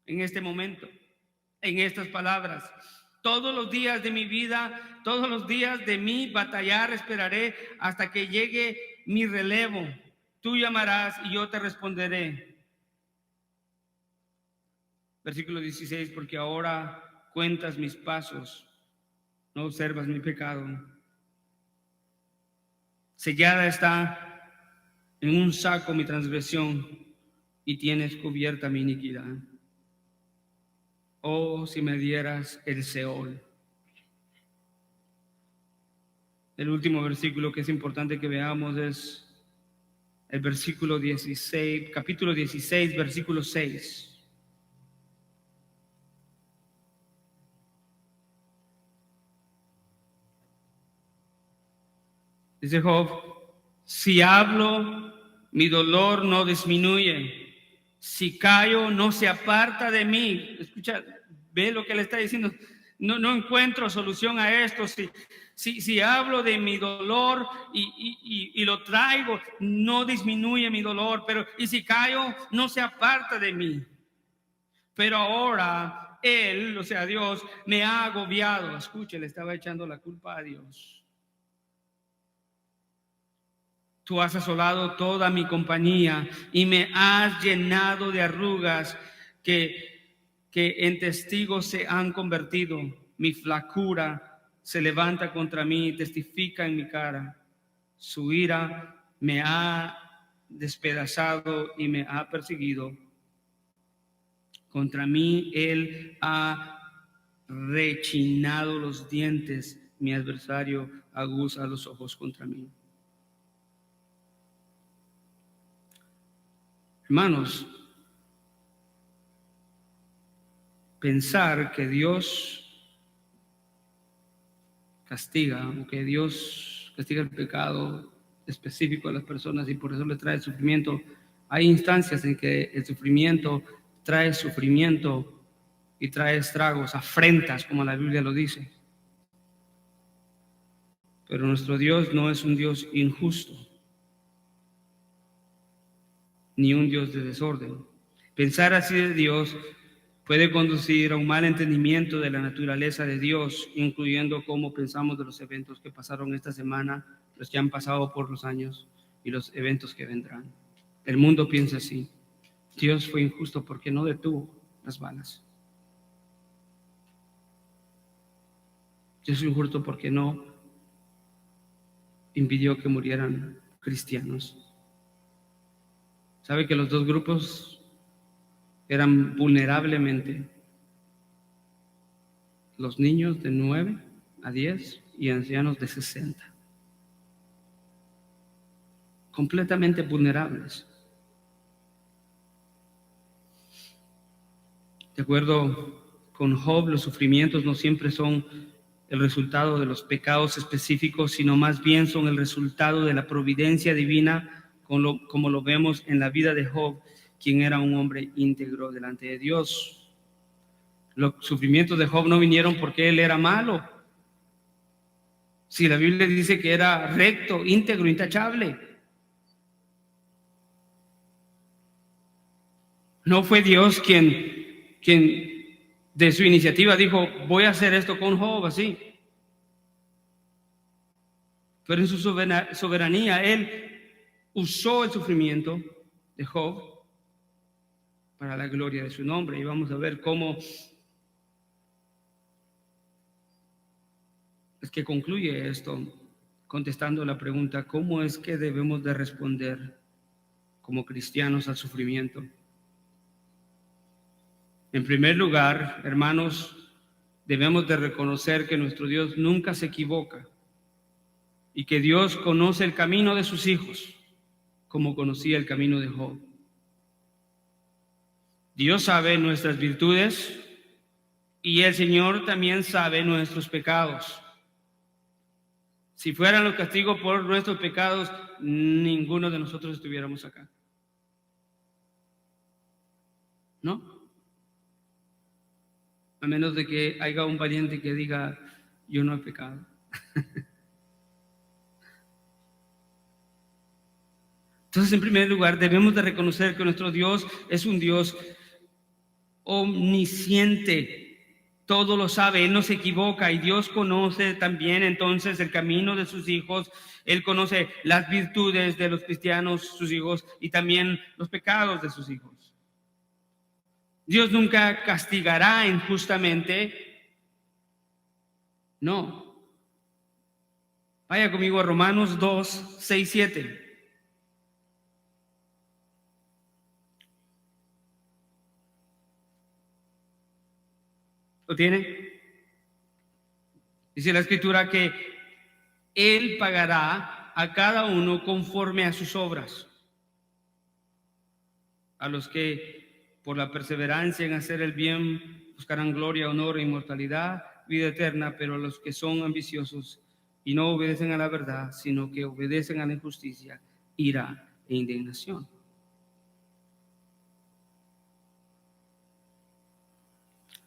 en este momento, en estas palabras. Todos los días de mi vida, todos los días de mi batallar, esperaré hasta que llegue mi relevo. Tú llamarás y yo te responderé. Versículo 16, porque ahora cuentas mis pasos, no observas mi pecado. Sellada está en un saco mi transgresión y tienes cubierta mi iniquidad. Oh, si me dieras el Seol. El último versículo que es importante que veamos es el versículo 16, capítulo 16, versículo 6. Dice Job, si hablo, mi dolor no disminuye. Si callo, no se aparta de mí. Escucha, ve lo que le está diciendo. No encuentro solución a esto. Si hablo de mi dolor y lo traigo, no disminuye mi dolor. Pero y si callo, no se aparta de mí. Pero ahora Él, o sea, Dios, me ha agobiado. Escuche, le estaba echando la culpa a Dios. Tú has asolado toda mi compañía y me has llenado de arrugas que en testigos se han convertido. Mi flacura se levanta contra mí y testifica en mi cara. Su ira me ha despedazado y me ha perseguido. Contra mí él ha rechinado los dientes. Mi adversario aguza los ojos contra mí. Hermanos, pensar que Dios castiga o que Dios castiga el pecado específico a las personas y por eso les trae sufrimiento Hay instancias en que el sufrimiento trae sufrimiento y trae estragos, afrentas, como la Biblia lo dice. Pero nuestro Dios no es un Dios injusto, ni un Dios de desorden. Pensar así de Dios puede conducir a un mal entendimiento de la naturaleza de Dios, incluyendo cómo pensamos de los eventos que pasaron esta semana, los que han pasado por los años y los eventos que vendrán. El mundo piensa así: Dios fue injusto porque no detuvo las balas. Dios fue injusto porque no impidió que murieran cristianos. ¿Sabe que los dos grupos eran vulnerablemente los niños de 9 a 10 y ancianos de 60? Completamente vulnerables. De acuerdo con Job, los sufrimientos no siempre son el resultado de los pecados específicos, sino más bien son el resultado de la providencia divina, como lo vemos en la vida de Job, quien era un hombre íntegro delante de Dios. Los sufrimientos de Job no vinieron porque él era malo. Si la Biblia dice que era recto, íntegro, intachable. No fue Dios quien de su iniciativa dijo: voy a hacer esto con Job así. Pero en su soberanía, Él usó el sufrimiento de Job para la gloria de su nombre. Y vamos a ver cómo es que concluye esto, contestando la pregunta: ¿cómo es que debemos de responder como cristianos al sufrimiento? En primer lugar, hermanos, debemos de reconocer que nuestro Dios nunca se equivoca y que Dios conoce el camino de sus hijos, como conocía el camino de Job. Dios sabe nuestras virtudes y el Señor también sabe nuestros pecados. Si fueran los castigos por nuestros pecados, ninguno de nosotros estuviéramos acá. ¿No? A menos de que haya un valiente que diga: yo no he pecado. Entonces, en primer lugar, debemos de reconocer que nuestro Dios es un Dios omnisciente. Todo lo sabe, Él no se equivoca, y Dios conoce también entonces el camino de sus hijos. Él conoce las virtudes de los cristianos, sus hijos, y también los pecados de sus hijos. Dios nunca castigará injustamente. No. Vaya conmigo a Romanos 2, 6, 7. ¿Lo tiene? Dice la Escritura que Él pagará a cada uno conforme a sus obras. A los que por la perseverancia en hacer el bien buscarán gloria, honor e inmortalidad, vida eterna, pero a los que son ambiciosos y no obedecen a la verdad, sino que obedecen a la injusticia, ira e indignación.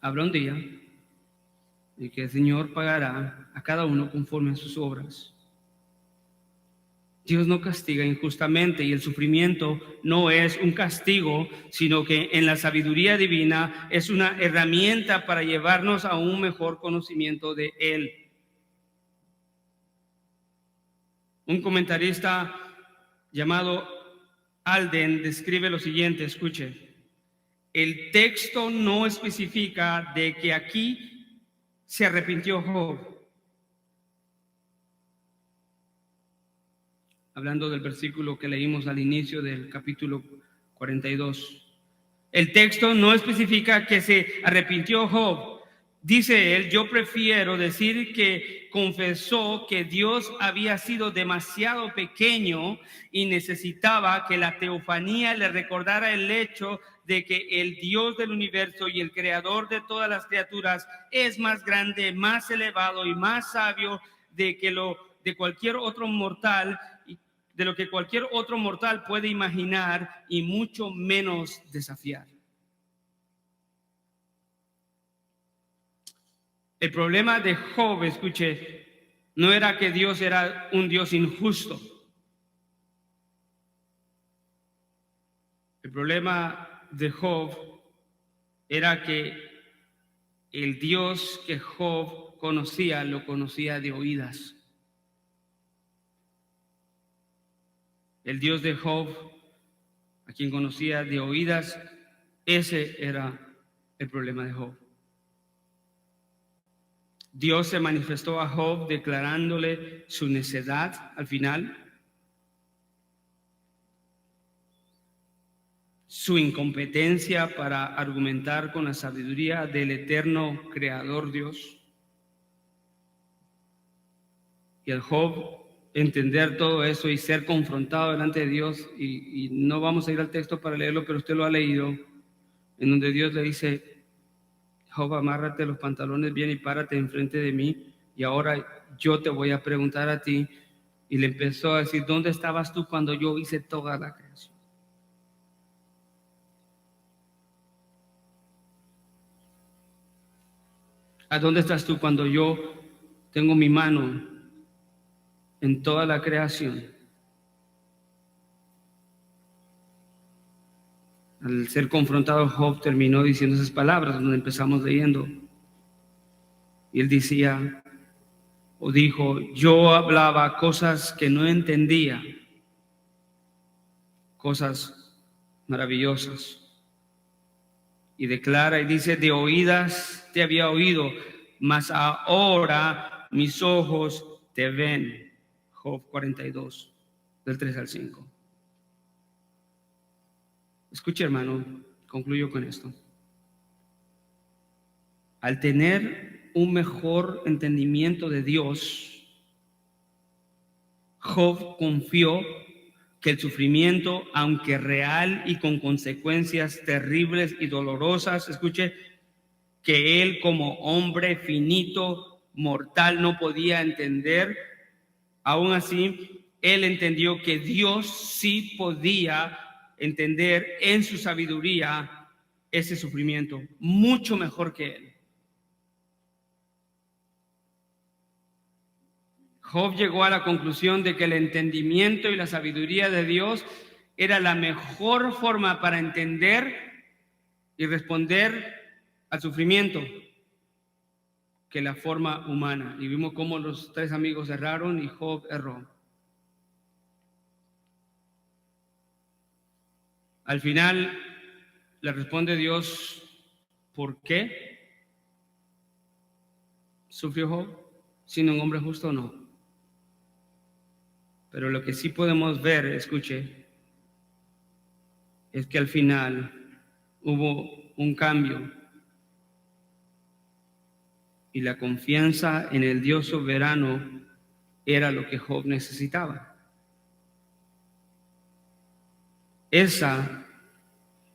Habrá un día en que el Señor pagará a cada uno conforme a sus obras. Dios no castiga injustamente, y el sufrimiento no es un castigo, sino que en la sabiduría divina es una herramienta para llevarnos a un mejor conocimiento de Él. Un comentarista llamado Alden describe lo siguiente, escuche: el texto no especifica de que aquí se arrepintió Job. Hablando del versículo que leímos al inicio del capítulo 42. El texto no especifica que se arrepintió Job. Dice él: yo prefiero decir que confesó que Dios había sido demasiado pequeño y necesitaba que la teofanía le recordara el hecho de que el Dios del universo y el creador de todas las criaturas es más grande, más elevado y más sabio de cualquier otro mortal, de lo que cualquier otro mortal puede imaginar y mucho menos desafiar. El problema de Job, escuche, no era que Dios era un Dios injusto. El problema de Job era que el Dios que Job conocía, lo conocía de oídas. El Dios de Job, a quien conocía de oídas, ese era el problema de Job. Dios se manifestó a Job declarándole su necedad al final, su incompetencia para argumentar con la sabiduría del eterno Creador Dios. Y al Job entender todo eso y ser confrontado delante de Dios, y no vamos a ir al texto para leerlo, pero usted lo ha leído, en donde Dios le dice: Job, amárrate los pantalones bien y párate enfrente de mí, y ahora yo te voy a preguntar a ti. Y le empezó a decir: ¿dónde estabas tú cuando yo hice toda la creación? ¿A dónde estás tú cuando yo tengo mi mano en toda la creación? Al ser confrontado, Job terminó diciendo esas palabras donde empezamos leyendo. Y él decía, o dijo: yo hablaba cosas que no entendía, cosas maravillosas. Y declara y dice: de oídas te había oído, mas ahora mis ojos te ven. Job 42, del 3 al 5. Escuche, hermano, concluyo con esto. Al tener un mejor entendimiento de Dios, Job confió que el sufrimiento, aunque real y con consecuencias terribles y dolorosas, escuche, que él como hombre finito, mortal, no podía entender, aún así, él entendió que Dios sí podía entender en su sabiduría ese sufrimiento, mucho mejor que él. Job llegó a la conclusión de que el entendimiento y la sabiduría de Dios era la mejor forma para entender y responder al sufrimiento que la forma humana. Y vimos cómo los tres amigos erraron y Job erró. Al final le responde Dios: ¿por qué sufrió Job? ¿Siendo un hombre justo o no? Pero lo que sí podemos ver, escuche, es que al final hubo un cambio y la confianza en el Dios soberano era lo que Job necesitaba. Esa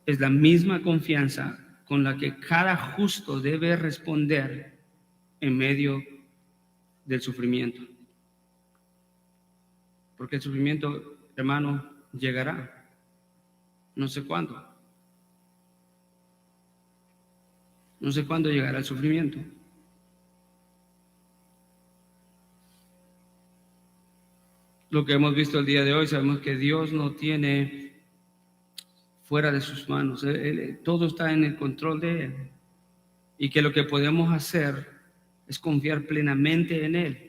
es la misma confianza con la que cada justo debe responder en medio del sufrimiento. Porque el sufrimiento, hermano, llegará. No sé cuándo. No sé cuándo llegará el sufrimiento. Lo que hemos visto el día de hoy, sabemos que Dios no tiene fuera de sus manos. Todo está en el control de Él. Y que lo que podemos hacer es confiar plenamente en Él.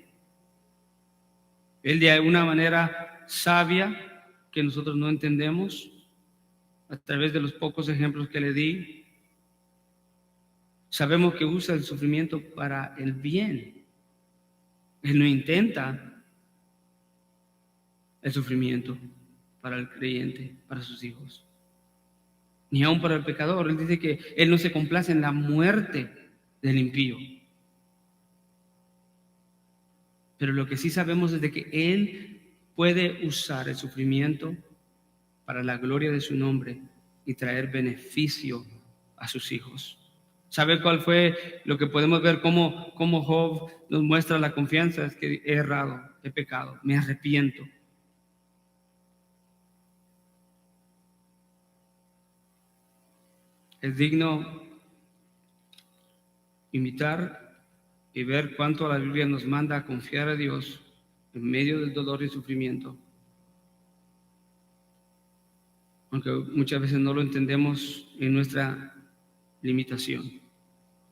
Él, de una manera sabia que nosotros no entendemos, a través de los pocos ejemplos que le di, sabemos que usa el sufrimiento para el bien. Él no intenta el sufrimiento para el creyente, para sus hijos, ni aun para el pecador. Él dice que Él no se complace en la muerte del impío. Pero lo que sí sabemos es de que Él puede usar el sufrimiento para la gloria de su nombre y traer beneficio a sus hijos. ¿Sabe cuál fue lo que podemos ver? Cómo Job nos muestra la confianza? Es que he errado, he pecado, me arrepiento. Es digno imitar y ver cuánto la Biblia nos manda a confiar a Dios en medio del dolor y sufrimiento. Aunque muchas veces no lo entendemos en nuestra limitación,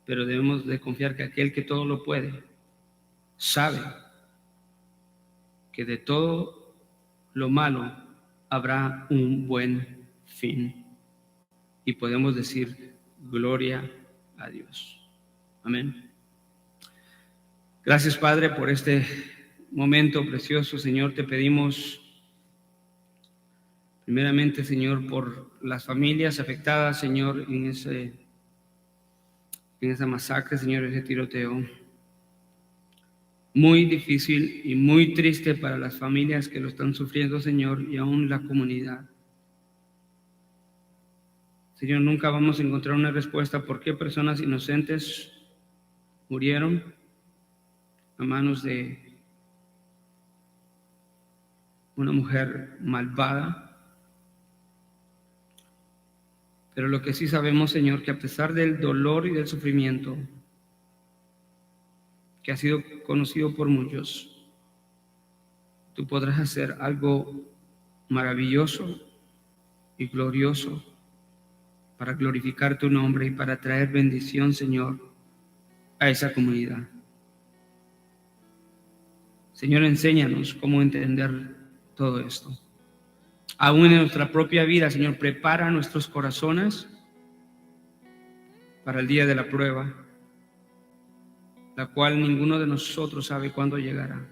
pero debemos de confiar que aquel que todo lo puede sabe que de todo lo malo habrá un buen fin, y podemos decir gloria a Dios. Amén. Gracias, Padre, por este momento precioso. Señor, te pedimos primeramente, Señor, por las familias afectadas, Señor, en esa masacre, Señor, ese tiroteo. Muy difícil y muy triste para las familias que lo están sufriendo, Señor, y aún la comunidad. Señor, nunca vamos a encontrar una respuesta por qué personas inocentes murieron a manos de una mujer malvada. Pero lo que sí sabemos, Señor, que a pesar del dolor y del sufrimiento que ha sido conocido por muchos, tú podrás hacer algo maravilloso y glorioso para glorificar tu nombre y para traer bendición, Señor, a esa comunidad. Señor, enséñanos cómo entender todo esto. Aún en nuestra propia vida, Señor, prepara nuestros corazones para el día de la prueba, la cual ninguno de nosotros sabe cuándo llegará.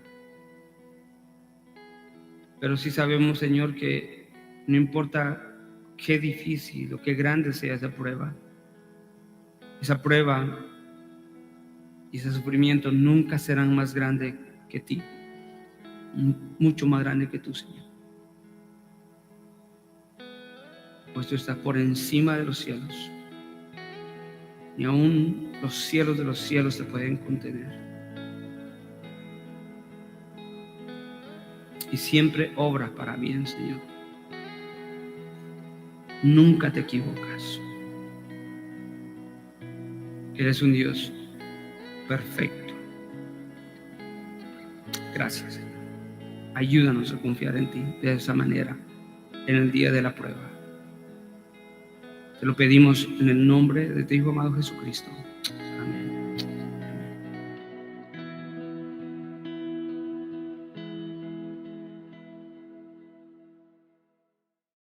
Pero sí sabemos, Señor, que no importa qué difícil o qué grande sea esa prueba y ese sufrimiento nunca serán más grandes que ti, mucho más grande que tú, Señor. Pues tú estás por encima de los cielos, y aún los cielos de los cielos te pueden contener. Y siempre obras para bien, Señor. Nunca te equivocas. Eres un Dios perfecto. Gracias, Señor. Ayúdanos a confiar en ti de esa manera en el día de la prueba. Te lo pedimos en el nombre de tu Hijo amado Jesucristo.